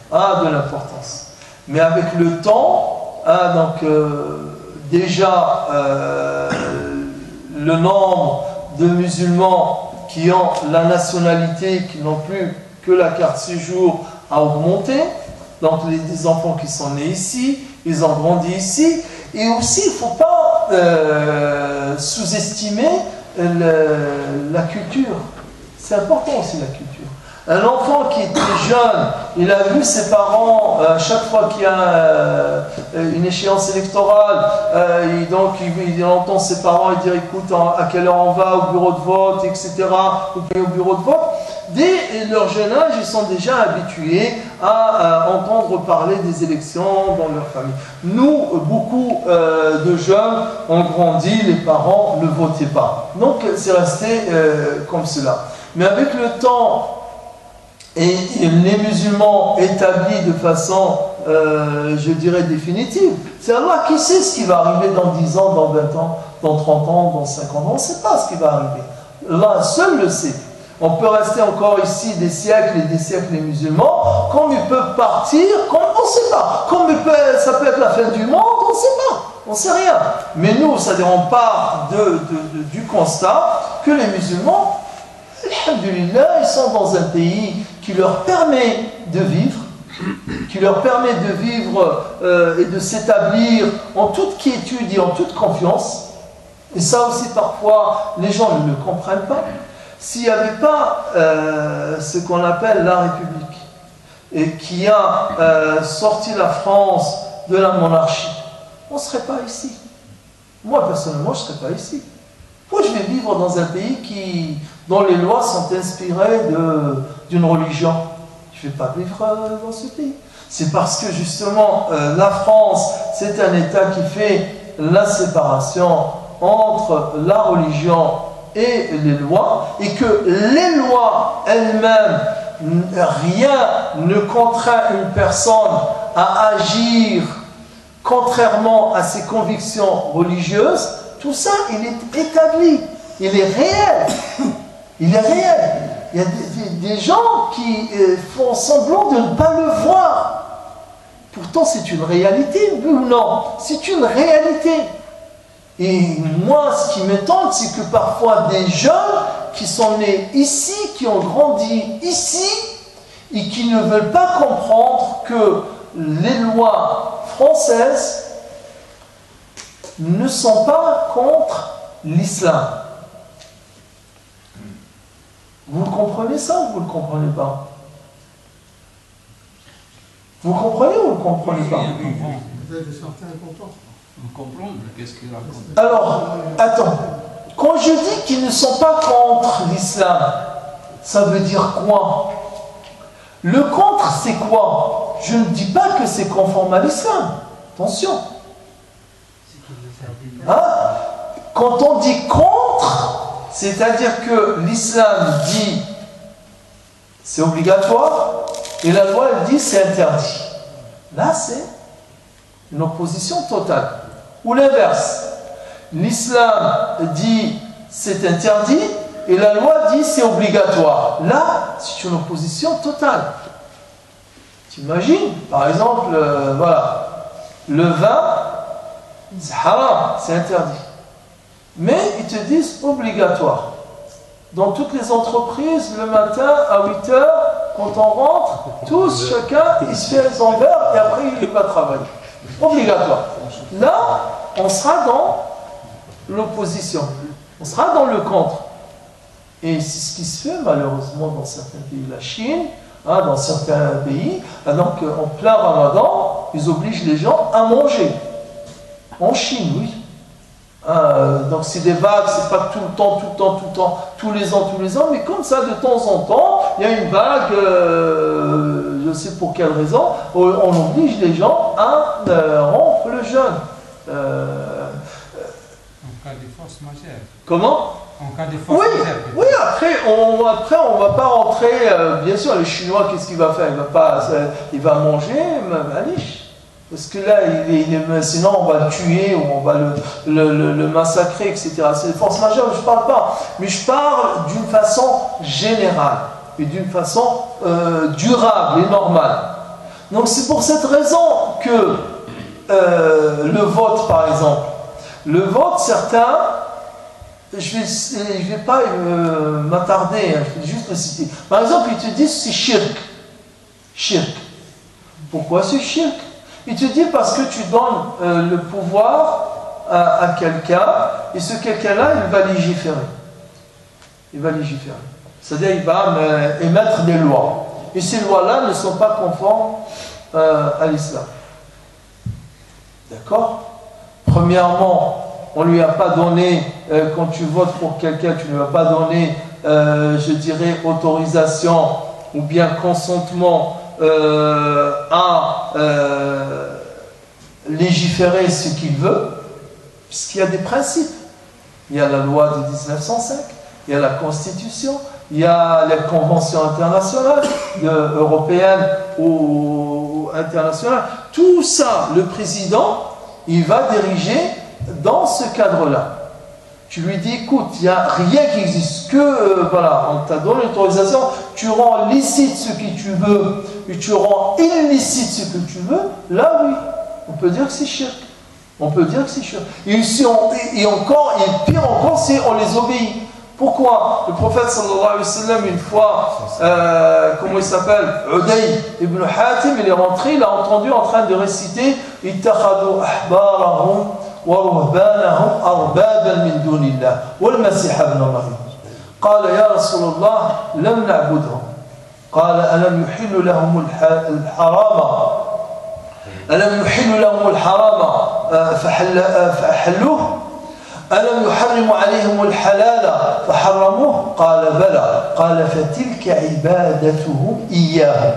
De l'importance. Mais avec le temps, déjà le nombre de musulmans qui ont la nationalité, qui n'ont plus que la carte séjour, a augmenté. Donc les enfants qui sont nés ici, ils ont grandi ici. Et aussi, il ne faut pas sous-estimer la culture. C'est important aussi la culture. Un enfant qui était jeune, il a vu ses parents, chaque fois qu'il y a une échéance électorale, il entend ses parents et dire écoute, à quelle heure on va au bureau de vote, etc. Au bureau de vote. Dès leur jeune âge, ils sont déjà habitués à entendre parler des élections dans leur famille. Nous, beaucoup de jeunes ont grandi, les parents ne votaient pas. Donc c'est resté comme cela. Mais avec le temps, et les musulmans établis de façon, je dirais, définitive, c'est Allah qui sait ce qui va arriver dans 10 ans, dans 20 ans, dans 30 ans, dans 50 ans. On ne sait pas ce qui va arriver. Allah seul le sait. On peut rester encore ici des siècles et des siècles les musulmans, comme ils peuvent partir, comme on ne sait pas. Comme ça peut être la fin du monde, on ne sait pas. On ne sait rien. Mais nous, ça on part du constat que les musulmans, alhamdulillah, ils sont dans un pays qui leur permet de vivre, et de s'établir en toute quiétude et en toute confiance. Et ça aussi, parfois, les gens ne le comprennent pas. S'il n'y avait pas ce qu'on appelle la République, et qui a sorti la France de la monarchie, on ne serait pas ici. Moi, personnellement, je ne serais pas ici. Moi, je vais vivre dans un pays dont les lois sont inspirées d'une religion. Je ne vais pas vivre dans ce pays. C'est parce que justement, la France, c'est un État qui fait la séparation entre la religion et les lois, et que les lois elles-mêmes, rien ne contraint une personne à agir contrairement à ses convictions religieuses. Tout ça, il est établi, il est réel. Il est réel. Il y a des gens qui font semblant de ne pas le voir. Pourtant, c'est une réalité, oui ou non? C'est une réalité. Et moi, ce qui m'étonne, c'est que parfois des jeunes qui sont nés ici, qui ont grandi ici, et qui ne veulent pas comprendre que les lois françaises ne sont pas contre l'islam. Vous le comprenez ça ou vous ne le comprenez pas? Vous comprenez ou vous ne le comprenez pas? On comprend, qu'est-ce qu'il raconte? Alors, attends. Quand je dis qu'ils ne sont pas contre l'islam, ça veut dire quoi? Le contre, c'est quoi? Je ne dis pas que c'est conforme à l'islam. Attention. Hein? Quand on dit contre, c'est-à-dire que l'islam dit c'est obligatoire et la loi elle dit c'est interdit. Là, c'est une opposition totale. Ou l'inverse. L'islam dit c'est interdit et la loi dit c'est obligatoire. Là, c'est une opposition totale. T'imagines, par exemple, voilà, le vin C'est haram, c'est interdit. Mais ils te disent obligatoire. Dans toutes les entreprises, le matin à 8 h, quand on rentre, tous, chacun, il se fait son verre et après il va travailler. Obligatoire. Là, on sera dans l'opposition. On sera dans le contre. Et c'est ce qui se fait malheureusement dans certains pays. La Chine, dans certains pays, donc en plein Ramadan, ils obligent les gens à manger. En Chine, oui. Donc c'est des vagues, c'est pas tout le temps, tous les ans, mais comme ça, de temps en temps, il y a une vague, je sais pour quelle raison, on oblige les gens à rompre le jeûne. En cas de force majeure. Comment? En cas de force majeure. Oui, après on va pas rentrer, bien sûr, le Chinois, qu'est-ce qu'il va faire? Il va manger, allez. Parce que là, sinon on va le tuer ou on va le massacrer, etc. C'est des forces majeures, je ne parle pas. Mais je parle d'une façon générale et d'une façon durable et normale. Donc c'est pour cette raison que le vote, par exemple, le vote, certains, je vais pas m'attarder, je vais juste le citer. Par exemple, ils te disent c'est shirk. Shirk. Pourquoi c'est shirk? Il te dit parce que tu donnes le pouvoir à quelqu'un et ce quelqu'un-là, il va légiférer. Il va légiférer. C'est-à-dire, il va émettre des lois. Et ces lois-là ne sont pas conformes à l'islam. D'accord? Premièrement, on ne lui a pas donné, quand tu votes pour quelqu'un, tu ne lui as pas donné, je dirais, autorisation ou bien consentement à légiférer ce qu'il veut, puisqu'il y a des principes. Il y a la loi de 1905, il y a la Constitution, il y a les conventions internationales, européennes ou internationales. Tout ça, le président, il va diriger dans ce cadre-là. Tu lui dis, écoute, il n'y a rien qui existe, voilà, on t'a donné l'autorisation, tu rends licite ce que tu veux, et tu rends illicite ce que tu veux, là oui, on peut dire que c'est shirk. On peut dire que c'est shirk. Et pire encore, c'est on les obéit. Pourquoi? Le prophète sallallahu alayhi wa sallam, une fois, comment il s'appelle? Uday ibn Hatim, il est rentré, il a entendu en train de réciter ittakhadhu ahbarahum ورهبانهم أربابا من دون الله والمسيح ابن مريم قال يا رسول الله لم نعبدهم قال ألم يحل لهم الحرام فأحلوه ألم يحرم عليهم الحلال فحرموه قال بلى قال فتلك عبادتهم إياهم.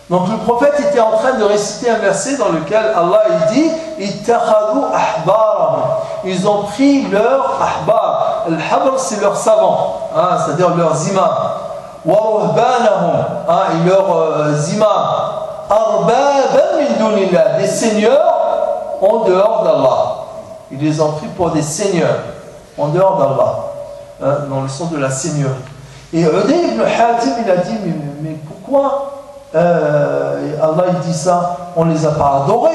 Donc le prophète était en train de réciter un verset dans lequel Allah il dit ittakhadhu ahbarahum. Ils ont pris leur ahbar. Al-habr c'est leurs savants, c'est-à-dire leurs imams. Wa ruhbanahum, et leurs imams. Arbaban min dunillah, des seigneurs en dehors d'Allah. Ils les ont pris pour des seigneurs en dehors d'Allah, dans le sens de la seigneurie. Et Uday ibn Hatim il a dit mais pourquoi Allah il dit ça? On ne les a pas adorés.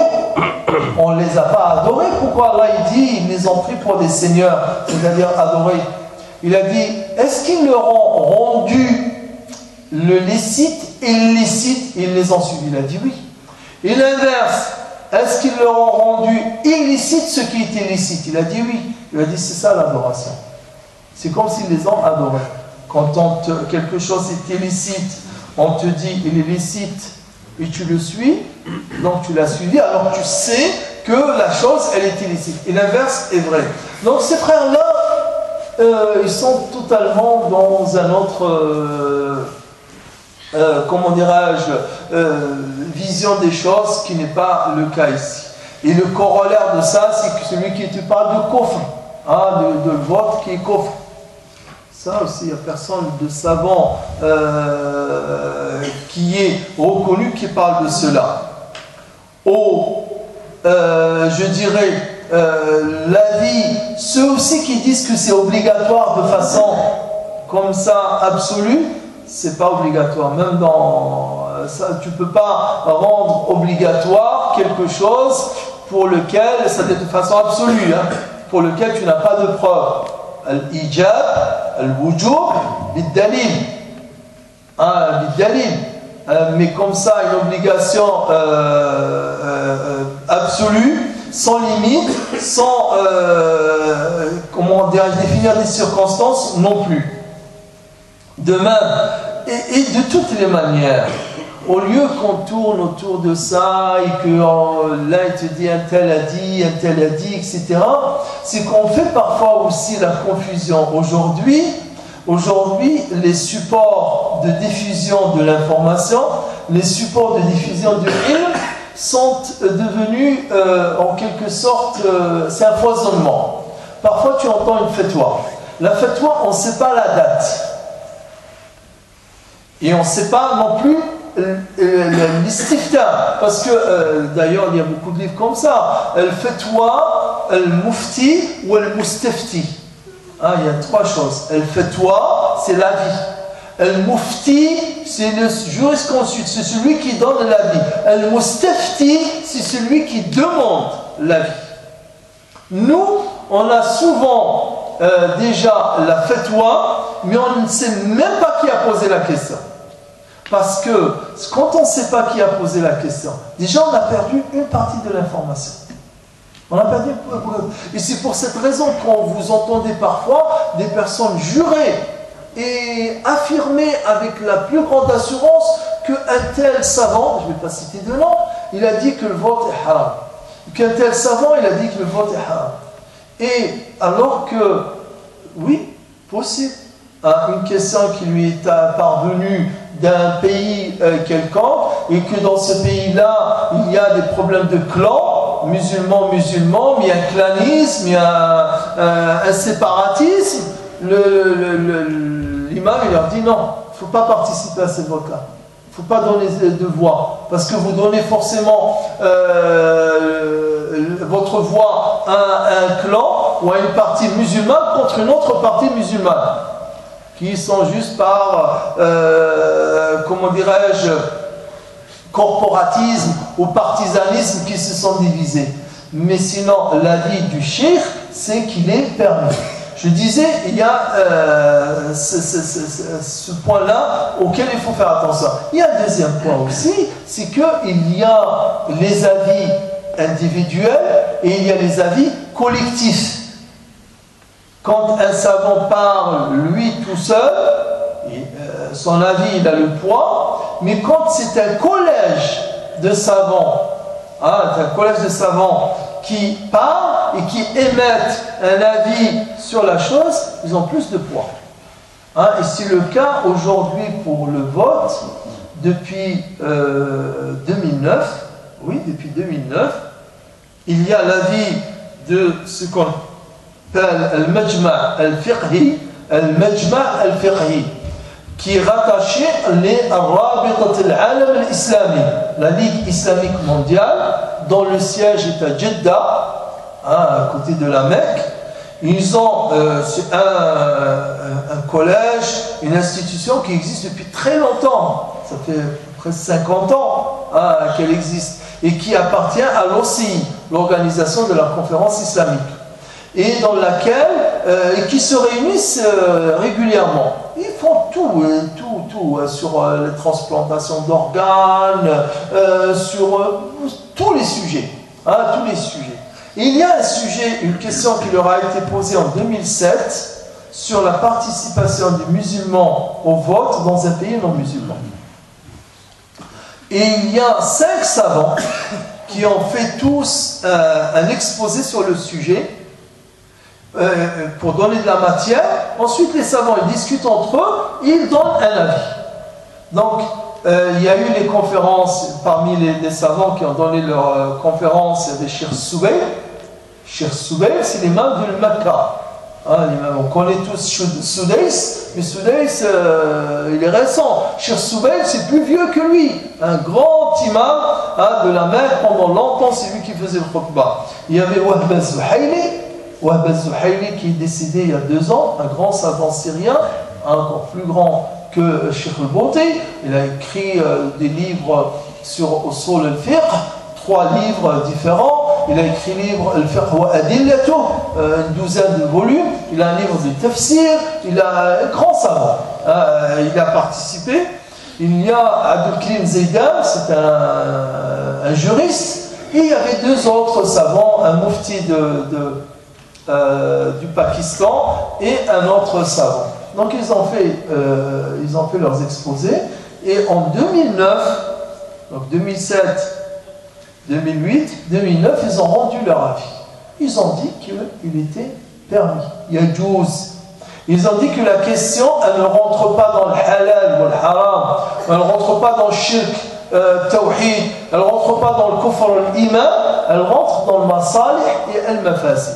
On ne les a pas adorés. Pourquoi Allah il dit ils les ont pris pour des seigneurs, c'est-à-dire adorés? Il a dit est-ce qu'ils leur ont rendu le licite et l'illicite et ils les ont suivis? Il a dit oui. Et l'inverse, est-ce qu'ils leur ont rendu illicite ce qui était licite? Il a dit oui. Il a dit c'est ça l'adoration. C'est comme s'ils les ont adorés. Quand quelque chose est illicite, on te dit il est licite et tu le suis, donc tu l'as suivi, alors tu sais que la chose elle est illicite. Et l'inverse est vrai. Donc ces frères-là, ils sont totalement dans un autre, comment dirais-je, vision des choses qui n'est pas le cas ici. Et le corollaire de ça, c'est que celui qui te parle de kofr, de vote qui est kofr. Ça aussi, il n'y a personne de savant qui est reconnu qui parle de cela. Je dirais, l'avis, ceux aussi qui disent que c'est obligatoire de façon comme ça, absolue, c'est pas obligatoire. Même dans ça, tu ne peux pas rendre obligatoire quelque chose pour lequel, ça de façon absolue, hein, pour lequel tu n'as pas de preuve. Al-ijab, al-wujub, bid-dalil. Mais comme ça, une obligation absolue, sans limite, sans définir des circonstances non plus. De même, et de toutes les manières, au lieu qu'on tourne autour de ça et que là il te dit un tel a dit, etc., c'est qu'on fait parfois aussi la confusion. Aujourd'hui, les supports de diffusion de l'information, les supports de diffusion du ilm sont devenus en quelque sorte, c'est un foisonnement. Parfois tu entends une fatwa. La fatwa, on ne sait pas la date. Et on ne sait pas non plus l'istifta, parce que d'ailleurs il y a beaucoup de livres comme ça. Al-fatwa, al-mufti ou al-mustafti. Il y a trois choses. Al-fatwa, c'est l'avis. Al-mufti, c'est le jurisconsulte, c'est celui qui donne l'avis. Al-mustafti, c'est celui qui demande l'avis. Nous, on a souvent déjà la fatwa, mais on ne sait même pas qui a posé la question. Parce que quand on ne sait pas qui a posé la question, déjà on a perdu une partie de l'information. On a perdu. Et c'est pour cette raison qu'on vous entendez parfois des personnes jurer et affirmer avec la plus grande assurance qu'un tel savant, je ne vais pas citer de nom, il a dit que le vote est haram. Qu'un tel savant, il a dit que le vote est haram. Et alors que, oui, possible, une question qui lui est parvenue d'un pays quelconque, et que dans ce pays-là, il y a des problèmes de clans, musulmans, mais il y a un clanisme, il y a un séparatisme, l'imam il leur dit non, il ne faut pas participer à ces votes-là. Il ne faut pas donner de voix, parce que vous donnez forcément votre voix à un clan ou à une partie musulmane contre une autre partie musulmane, qui sont juste par, comment dirais-je, corporatisme ou partisanisme qui se sont divisés. Mais sinon, l'avis du cheikh, c'est qu'il est permis. Je disais, il y a ce point-là auquel il faut faire attention. Il y a un deuxième point aussi, c'est qu'il y a les avis individuels et il y a les avis collectifs. Quand un savant parle, lui tout seul, son avis il a le poids, mais quand c'est un collège de savants, qui parlent et qui émettent un avis sur la chose, ils ont plus de poids. Et c'est le cas aujourd'hui pour le vote depuis 2009. Oui, depuis 2009, il y a l'avis de ce qu'on appelle al-Majma' al-Fiqhi, qui est rattaché à Rabitat al-Alam al-Islami, la Ligue islamique mondiale, dont le siège est à Jeddah, à côté de la Mecque. Ils ont un collège, une institution qui existe depuis très longtemps, ça fait presque 50 ans qu'elle existe, et qui appartient à l'OCI, l'Organisation de la Conférence islamique, et dans laquelle, qui se réunissent régulièrement. Ils font tout sur les transplantations d'organes, sur tous les sujets, tous les sujets. Et il y a un sujet, une question qui leur a été posée en 2007 sur la participation des musulmans au vote dans un pays non musulman. Et il y a 5 savants qui ont fait tous un exposé sur le sujet pour donner de la matière. Ensuite, les savants ils discutent entre eux, ils donnent un avis. Donc, il y a eu les conférences, parmi les savants qui ont donné leur conférence, il y avait Cheikh Soubeil. Cheikh Soubeil, c'est l'imam de Mecca. On connaît tous Soudais, mais Soudais, il est récent. Cheikh Soubeil, c'est plus vieux que lui. Un grand imam de la Mecque, pendant longtemps, c'est lui qui faisait le khutbah. Il y avait Wahb al-Zuhayli qui est décédé il y a 2 ans, un grand savant syrien, encore plus grand que Cheikh al-Bouti. Il a écrit des livres sur Usul al-Fiqh, 3 livres différents. il a écrit un livre, Al-Fiqh wa Adillatuh, une douzaine de volumes, il a un livre de tafsir, il a un grand savant. Il a participé. Il y a Abdelkrim Zeidan, c'est un juriste, et il y avait deux autres savants, un mufti du Pakistan et un autre savant. Donc ils ont fait leurs exposés, et en 2009, donc 2007, 2008, 2009, ils ont rendu leur avis. Ils ont dit qu'il était permis. Yajouz. Ils ont dit que la question, elle ne rentre pas dans le halal ou le haram, elle ne rentre pas dans le shirk, tawhid, elle ne rentre pas dans le kufr, l'iman, elle rentre dans le masalih et al-mafasid.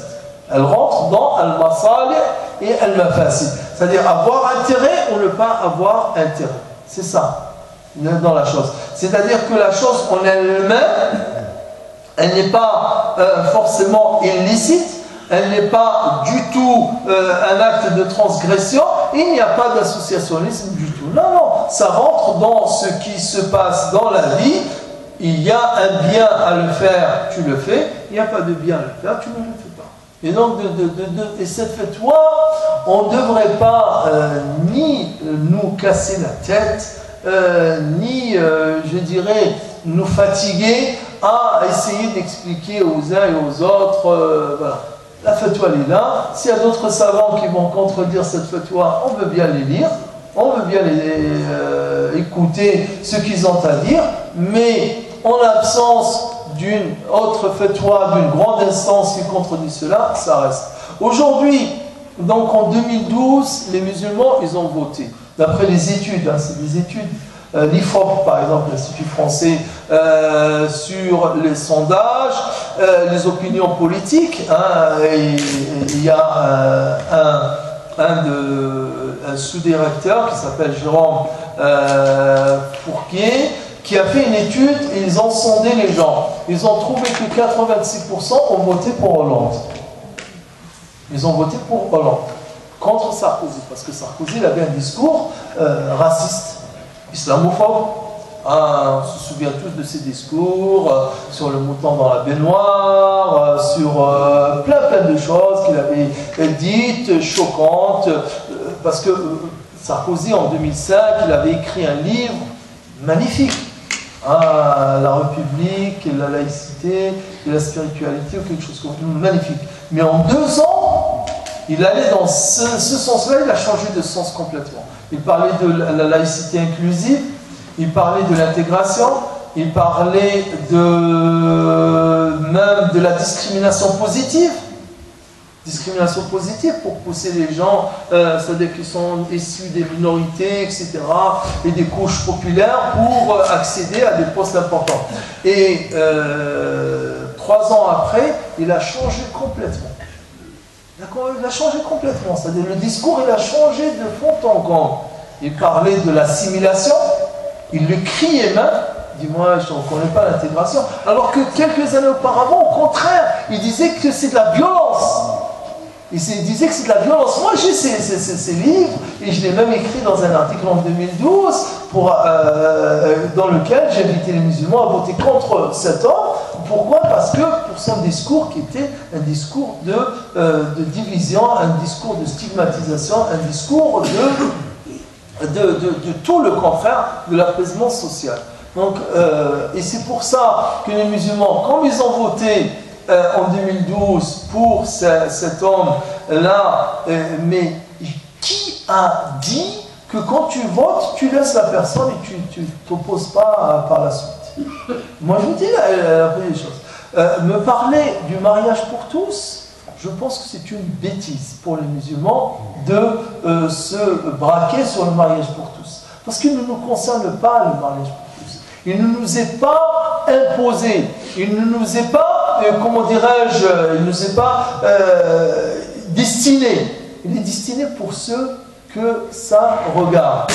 Elle rentre dans le masalih et al-mafasid. C'est-à-dire avoir intérêt ou ne pas avoir intérêt. C'est ça, dans la chose. C'est-à-dire que la chose en elle-même, elle n'est pas forcément illicite, elle n'est pas du tout un acte de transgression, il n'y a pas d'associationnisme du tout. Non, non, ça rentre dans ce qui se passe dans la vie. Il y a un bien à le faire, tu le fais. Il n'y a pas de bien à le faire, tu ne le fais pas. Et donc, et cette fatwa, on ne devrait pas ni nous casser la tête, ni, je dirais, nous fatiguer à essayer d'expliquer aux uns et aux autres. Voilà. La fatwa elle est là. S'il y a d'autres savants qui vont contredire cette fatwa, on veut bien les lire, on veut bien écouter ce qu'ils ont à dire, mais en l'absence d'une autre fatwa, d'une grande instance qui contredit cela, ça reste. Aujourd'hui, donc en 2012, les musulmans, ils ont voté. D'après les études, hein, c'est des études, l'IFOP par exemple, l'Institut français, sur les sondages, les opinions politiques, hein, il y a un sous-directeur qui s'appelle Jérôme Fourquier, qui a fait une étude et ils ont sondé les gens. Ils ont trouvé que 86% ont voté pour Hollande. Ils ont voté pour Hollande, contre Sarkozy, parce que Sarkozy il avait un discours raciste, islamophobe. On se souvient tous de ses discours sur le mouton dans la baignoire, sur plein de choses qu'il avait dites, choquantes, parce que Sarkozy en 2005, il avait écrit un livre magnifique, la République, la laïcité, et la spiritualité, ou quelque chose comme ça, magnifique. Mais en 2 ans, il allait dans ce sens-là, il a changé de sens complètement. Il parlait de la laïcité inclusive, il parlait de l'intégration, il parlait même de la discrimination positive. Discrimination positive pour pousser les gens, c'est-à-dire qu'ils sont issus des minorités, etc., et des couches populaires pour accéder à des postes importants. Et 3 ans après, il a changé complètement. Il a changé complètement, c'est-à-dire le discours, il a changé de fond en comble. Il parlait de l'assimilation, il le criait même, dis-moi, je ne connais pas l'intégration, alors que quelques années auparavant, au contraire, il disait que c'est de la violence. Il disait que c'est de la violence. Moi, j'ai ces livres, et je l'ai même écrit dans un article en 2012, dans lequel j'ai invité les musulmans à voter contre cet homme. Pourquoi? Parce que pour son discours qui était un discours de division, un discours de stigmatisation, un discours de tout le contraire de l'apaisement social. Donc, et c'est pour ça que les musulmans, comme ils ont voté en 2012 pour cet homme-là, mais qui a dit que quand tu votes, tu laisses la personne et tu ne t'opposes pas par la suite? Moi, je vous dis la première chose. Me parler du mariage pour tous, je pense que c'est une bêtise pour les musulmans de se braquer sur le mariage pour tous. Parce qu'il ne nous concerne pas, le mariage pour tous. Il ne nous est pas imposé. Il ne nous est pas, comment dirais-je, il ne nous est pas destiné. Il est destiné pour ceux que ça regarde.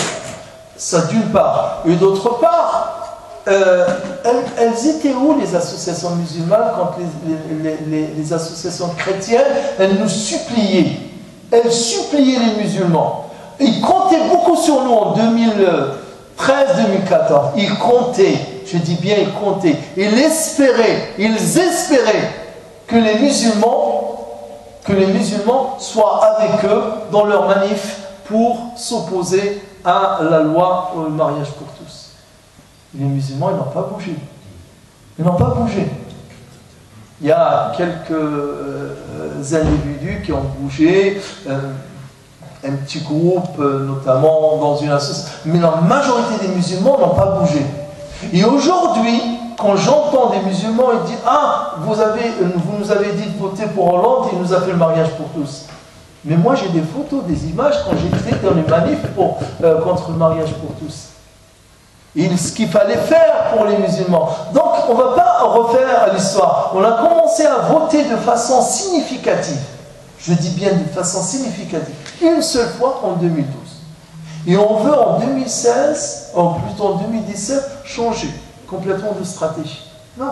Ça d'une part. Et d'autre part, elles étaient où les associations musulmanes quand les associations chrétiennes, elles nous suppliaient. Elles suppliaient les musulmans. Ils comptaient beaucoup sur nous en 2013-2014. Ils comptaient, je dis bien ils comptaient. Ils espéraient que les musulmans soient avec eux dans leur manif pour s'opposer à la loi au mariage pour tous. Les musulmans, ils n'ont pas bougé. Ils n'ont pas bougé. Il y a quelques individus qui ont bougé, un petit groupe, notamment dans une association, mais la majorité des musulmans n'ont pas bougé. Et aujourd'hui, quand j'entends des musulmans, ils disent « Ah, vous nous avez dit de voter pour Hollande et il nous a fait le mariage pour tous. » Mais moi, j'ai des photos, des images quand j'étais dans les manifs contre le mariage pour tous. Et ce qu'il fallait faire pour les musulmans. Donc, on ne va pas refaire l'histoire. On a commencé à voter de façon significative. Je dis bien de façon significative. Une seule fois en 2012. Et on veut en 2016, ou plutôt en 2017, changer complètement de stratégie. Non.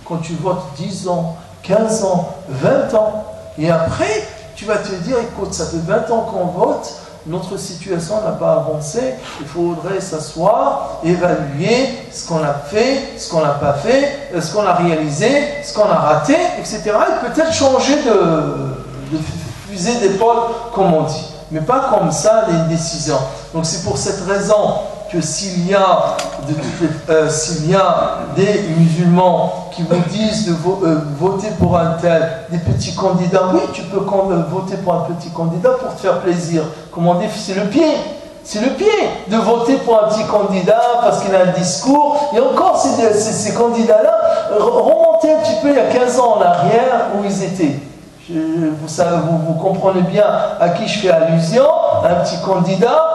Quand tu votes 10 ans, 15 ans, 20 ans, et après, tu vas te dire, écoute, ça fait 20 ans qu'on vote, notre situation n'a pas avancé, il faudrait s'asseoir, évaluer ce qu'on a fait, ce qu'on n'a pas fait, ce qu'on a réalisé, ce qu'on a raté, etc. Et peut-être changer de fusil d'épaule, comme on dit. Mais pas comme ça, des décisions. Donc c'est pour cette raison que s'il y a des musulmans qui vous disent de voter pour un tel, des petits candidats, oui, tu peux voter pour un petit candidat pour te faire plaisir. Comme on dit, c'est le pied. C'est le pied de voter pour un petit candidat parce qu'il a un discours. Et encore, ces candidats-là, remontez un petit peu il y a 15 ans en arrière où ils étaient. Vous comprenez bien à qui je fais allusion, un petit candidat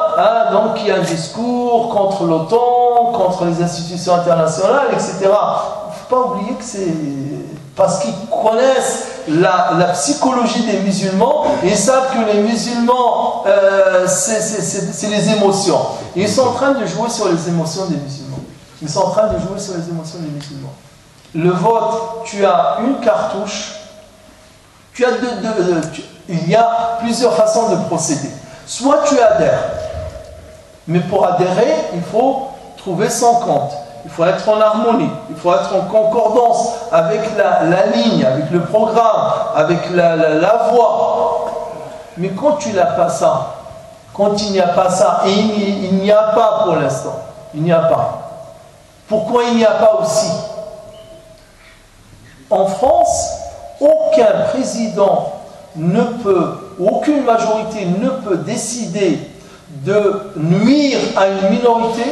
donc, qui a un discours contre l'OTAN, contre les institutions internationales, etc. Il ne faut pas oublier que c'est parce qu'ils connaissent la psychologie des musulmans et ils savent que les musulmans, c'est les émotions. Et ils sont en train de jouer sur les émotions des musulmans. Ils sont en train de jouer sur les émotions des musulmans. Le vote, tu as une cartouche. Il y a plusieurs façons de procéder. Soit tu adhères, mais pour adhérer, il faut trouver son compte. Il faut être en harmonie, il faut être en concordance avec la ligne, avec le programme, avec la voie. Mais quand tu n'as pas ça, quand il n'y a pas ça, et il n'y a pas pour l'instant, il n'y a pas. Pourquoi il n'y a pas aussi? En France, aucun président ne peut, aucune majorité ne peut décider de nuire à une minorité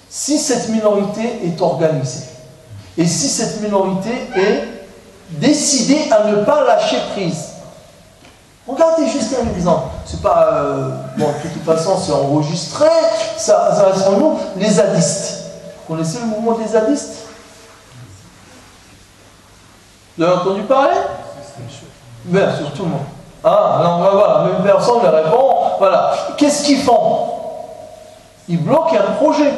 si cette minorité est organisée. Et si cette minorité est décidée à ne pas lâcher prise. Regardez juste un exemple. C'est pas. Bon, de toute façon, c'est enregistré, ça reste en nous. Les zadistes. Vous connaissez le mouvement des zadistes? Vous avez entendu parler? Bien sûr, tout le monde. Ah, non, voilà, même personne ne répond. Voilà. Qu'est-ce qu'ils font? Ils bloquent un projet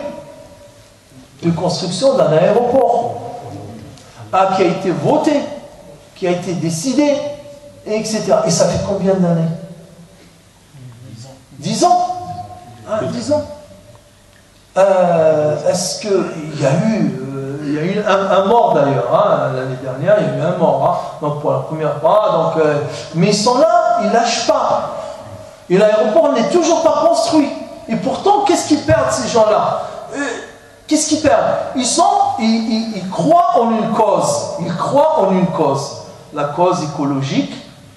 de construction d'un aéroport qui a été voté, qui a été décidé, etc. Et ça fait combien d'années? 10 ans. 10 ans. Est-ce qu'il y a eu... il y a eu un mort d'ailleurs, l'année dernière, il y a eu un mort, donc pour la première fois. Mais ils sont là, ils ne lâchent pas. Et l'aéroport n'est toujours pas construit. Et pourtant, qu'est-ce qu'ils perdent ces gens-là? Qu'est-ce qu'ils perdent? Ils croient en une cause. Ils croient en une cause. La cause écologique,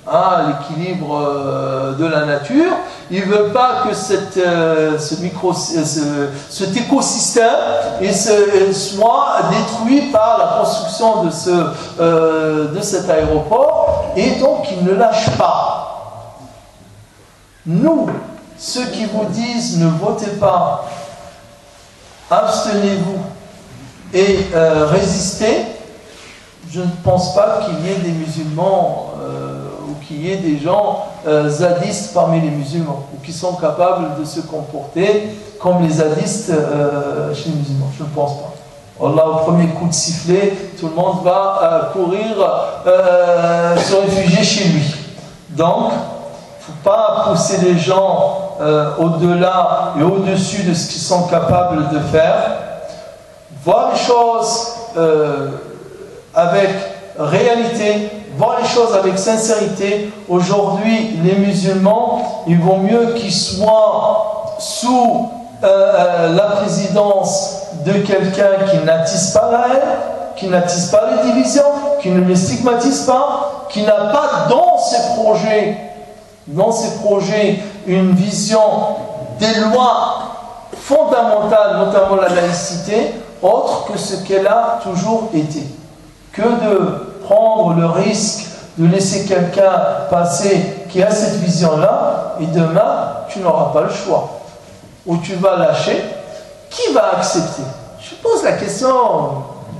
l'équilibre de la nature. Ils ne veulent pas que cet écosystème soit détruit par la construction de cet aéroport. Et donc, ils ne lâchent pas. Nous, ceux qui vous disent ne votez pas, abstenez-vous et résistez, je ne pense pas qu'il y ait des musulmans ou qu'il y ait des gens zadistes parmi les musulmans ou qui sont capables de se comporter comme les zadistes chez les musulmans. Je ne pense pas. Allah, au premier coup de sifflet, tout le monde va courir se réfugier chez lui. Donc, il ne faut pas pousser les gens au-delà et au-dessus de ce qu'ils sont capables de faire. Voir les choses avec réalité, voir les choses avec sincérité. Aujourd'hui, les musulmans, il vaut mieux qu'ils soient sous la présidence de quelqu'un qui n'attise pas la haine, qui n'attise pas les divisions, qui ne les stigmatise pas, qui n'a pas dans ses projets une vision des lois fondamentales, notamment la laïcité, autre que ce qu'elle a toujours été. Que de prendre le risque de laisser quelqu'un passer qui a cette vision-là, et demain, tu n'auras pas le choix. Ou tu vas lâcher, qui va accepter? Je pose la question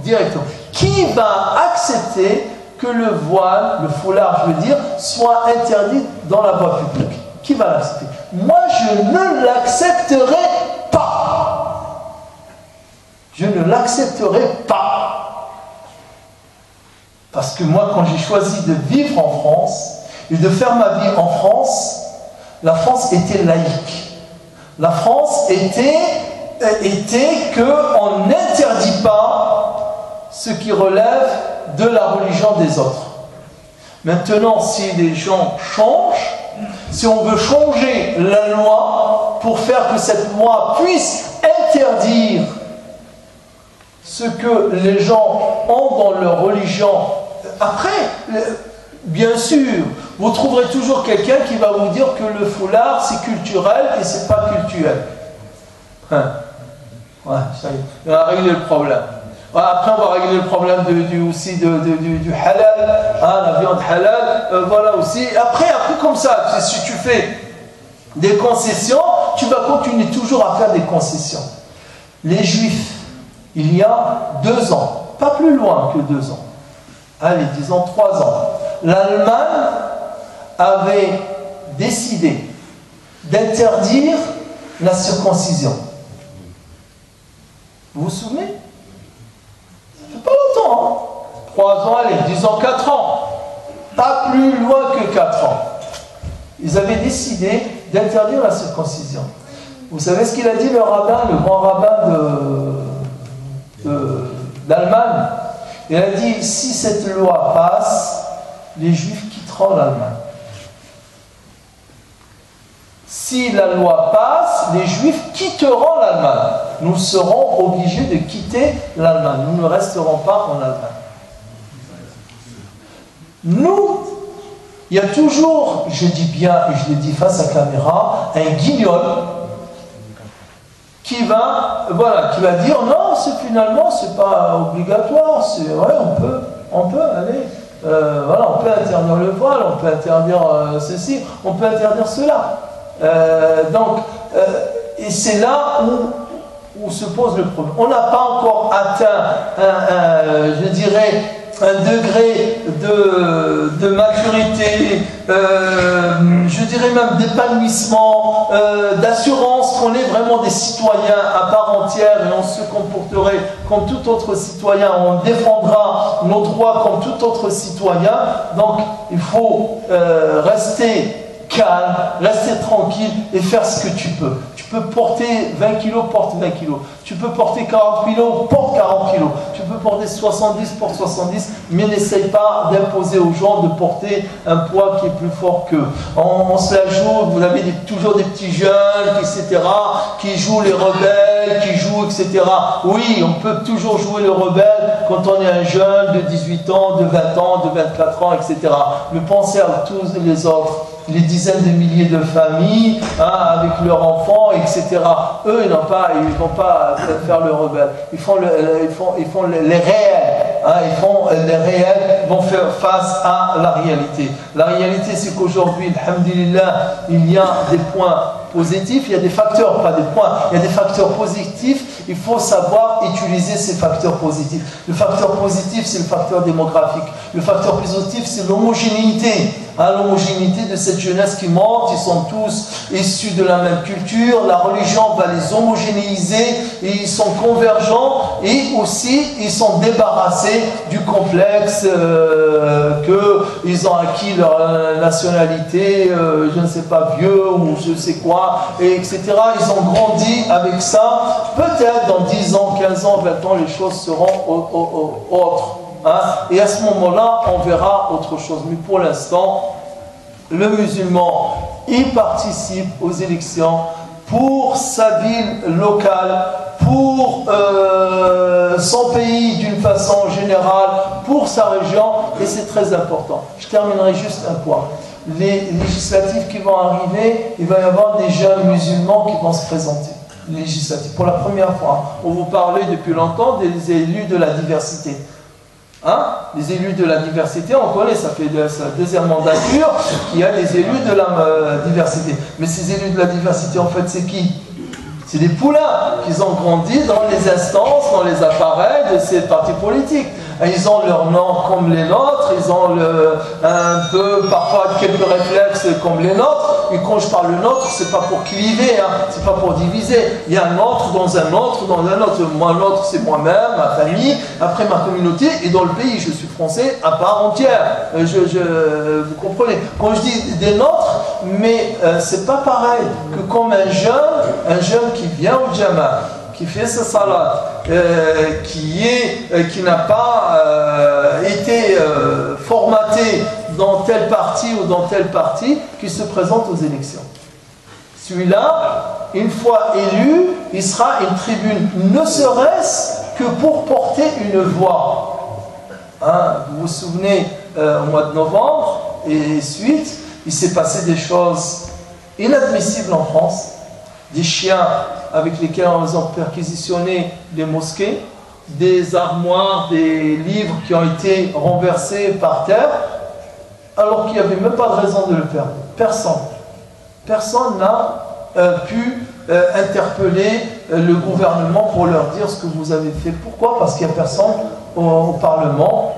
directement. Qui va accepter que le voile, le foulard, je veux dire, soit interdit dans la voie publique? Qui va l'accepter? Moi, je ne l'accepterai pas. Je ne l'accepterai pas. Parce que moi, quand j'ai choisi de vivre en France et de faire ma vie en France, la France était laïque. La France était qu'on n'interdit pas ce qui relève de la religion des autres. Maintenant, si les gens changent, si on veut changer la loi pour faire que cette loi puisse interdire ce que les gens ont dans leur religion, après, bien sûr, vous trouverez toujours quelqu'un qui va vous dire que le foulard c'est culturel et c'est pas culturel. Ouais, ça y est, on va régler le problème. Après, on va régler le problème du halal, hein, la viande halal, voilà aussi. Après, comme ça, si tu fais des concessions, tu vas continuer toujours à faire des concessions. Les Juifs, il y a 2 ans, pas plus loin que 2 ans, allez, disons 3 ans, l'Allemagne avait décidé d'interdire la circoncision. Vous vous souvenez? Ça fait pas longtemps, hein? 3 ans, allez, disons 4 ans. Pas plus loin que 4 ans. Ils avaient décidé d'interdire la circoncision. Vous savez ce qu'il a dit le rabbin, le grand rabbin d'Allemagne? Il a dit, si cette loi passe, les Juifs quitteront l'Allemagne. Si la loi passe, les Juifs quitteront l'Allemagne. Nous serons obligés de quitter l'Allemagne. Nous ne resterons pas en Allemagne. Nous, il y a toujours, je dis bien et je le dis face à caméra, un guignol qui va dire non, finalement c'est pas obligatoire, c'est ouais, on peut aller, on peut interdire le voile, on peut interdire ceci, on peut interdire cela. Et c'est là où se pose le problème. On n'a pas encore atteint je dirais un degré de maturité, je dirais même d'épanouissement, d'assurance qu'on est vraiment des citoyens à part entière et on se comporterait comme tout autre citoyen, on défendra nos droits comme tout autre citoyen. Donc il faut rester calme, rester tranquille et faire ce que tu peux. Tu peux porter 20 kilos, porte 20 kilos. Tu peux porter 40 kilos, porte 40 kilos. Tu peux porter 70, porte 70, mais n'essaye pas d'imposer aux gens de porter un poids qui est plus fort qu'eux. On se la joue, vous avez toujours des petits jeunes, etc., qui jouent les rebelles, qui jouent, etc. Oui, on peut toujours jouer le rebelle quand on est un jeune de 18 ans, de 20 ans, de 24 ans, etc. Mais pensez à tous les autres, les dizaines de milliers de familles, avec leurs enfants, etc. Eux, ils vont pas faire le rebelle. Ils font les réels. Les réels vont faire face à la réalité. La réalité, c'est qu'aujourd'hui, alhamdulillah, il y a des points positifs, il y a des facteurs, pas des points, il y a des facteurs positifs. Il faut savoir utiliser ces facteurs positifs. Le facteur positif, c'est le facteur démographique. Le facteur positif, c'est l'homogénéité. L'homogénéité de cette jeunesse qui monte, ils sont tous issus de la même culture, la religion va les homogénéiser, et ils sont convergents et aussi ils sont débarrassés du complexe qu'ils ont acquis leur nationalité, je ne sais pas, vieux ou je sais quoi, et etc. Ils ont grandi avec ça. Peut-être dans 10 ans, 15 ans, 20 ans, les choses seront autres. Hein, et à ce moment-là, on verra autre chose. Mais pour l'instant, le musulman, il participe aux élections pour sa ville locale, pour son pays d'une façon générale, pour sa région, et c'est très important. Je terminerai juste un point. Les législatives qui vont arriver, il va y avoir des jeunes musulmans qui vont se présenter. Législatives, pour la première fois. On vous parlait depuis longtemps des élus de la diversité. Hein? Les élus de la diversité, on connaît, ça fait sa deuxième mandature qu'il y a des élus de la diversité. Mais ces élus de la diversité, en fait, c'est qui? C'est des poulains qui ont grandi dans les instances, dans les appareils de ces partis politiques. Et ils ont leur nom comme les nôtres, ils ont un peu, parfois, quelques réflexes comme les nôtres. Et quand je parle de nôtre, c'est pas pour cliver, hein, c'est pas pour diviser. Il y a un autre dans un autre, dans un autre. Moi, l'autre, c'est moi-même, ma famille, après ma communauté, et dans le pays, je suis français à part entière. Vous comprenez? Quand je dis des nôtres, mais c'est pas pareil que comme un jeune qui vient au Jama, qui fait sa salat, qui n'a pas été formaté dans tel parti ou dans tel parti, qui se présente aux élections. Celui-là, une fois élu, il sera une tribune, ne serait-ce que pour porter une voix. Hein, vous vous souvenez, au mois de novembre et suite, il s'est passé des choses inadmissibles en France, des chiens avec lesquels on a perquisitionné les mosquées, des armoires, des livres qui ont été renversés par terre, alors qu'il n'y avait même pas de raison de le faire. Personne n'a pu interpeller le gouvernement pour leur dire ce que vous avez fait. Pourquoi? Parce qu'il n'y a personne au Parlement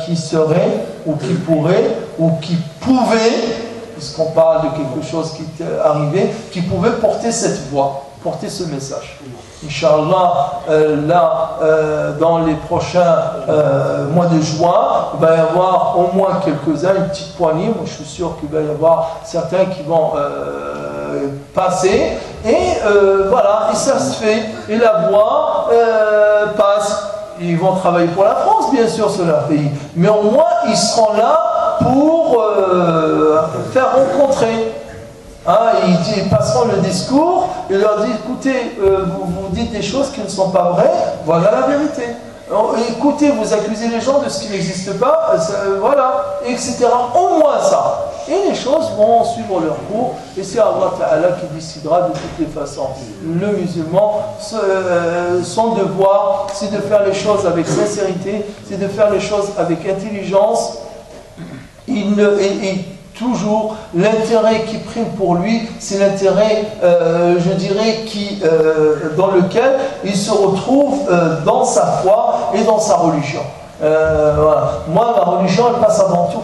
qui serait, ou qui pourrait, ou qui pouvait, puisqu'on parle de quelque chose qui est arrivé, qui pouvait porter cette voix, porter ce message. Inch'Allah, dans les prochains mois de juin, il va y avoir au moins quelques-uns, une petite poignée. Moi, je suis sûr qu'il va y avoir certains qui vont passer. Et voilà, et ça se fait. Et la voix passe. Ils vont travailler pour la France, bien sûr, sur leur pays. Mais au moins, ils seront là pour faire rencontrer. Hein, ils passeront le discours et leur disent, écoutez, vous dites des choses qui ne sont pas vraies, voilà la vérité. Écoutez, vous accusez les gens de ce qui n'existe pas, voilà, etc. Au moins ça. Et les choses vont suivre leur cours, et c'est Allah Ta'ala qui décidera de toutes les façons. Le musulman, son devoir, c'est de faire les choses avec sincérité, c'est de faire les choses avec intelligence. Toujours, l'intérêt qui prime pour lui, c'est l'intérêt, je dirais, dans lequel il se retrouve dans sa foi et dans sa religion. Voilà. Moi, ma religion, elle passe avant tout.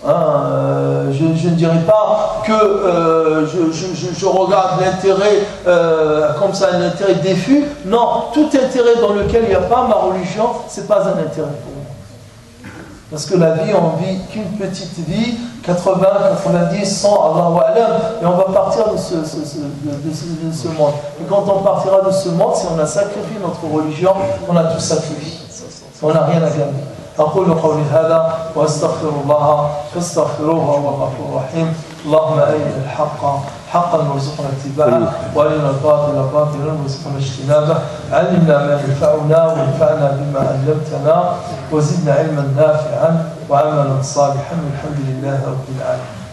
Hein, je ne dirais pas que je regarde l'intérêt comme ça, un intérêt diffus. Non, tout intérêt dans lequel il n'y a pas ma religion, ce n'est pas un intérêt pour moi. Parce que la vie, on vit qu'une petite vie, 80, 90, 100, Allahu A'lam, et on va partir de ce monde. Et quand on partira de ce monde, si on a sacrifié notre religion, on a tout sacrifié. On n'a rien à gagner. أقول قولي هذا وأستغفر الله فاستغفروه هو الغفور الرحيم. اللهم أرنا الحق حقا وارزقنا اتباعه وأرنا الباطل باطلا وارزقنا اجتنابه. علمنا ما ينفعنا وانفعنا بما علمتنا وزدنا علما نافعا وعملا صالحا والحمد لله رب العالمين.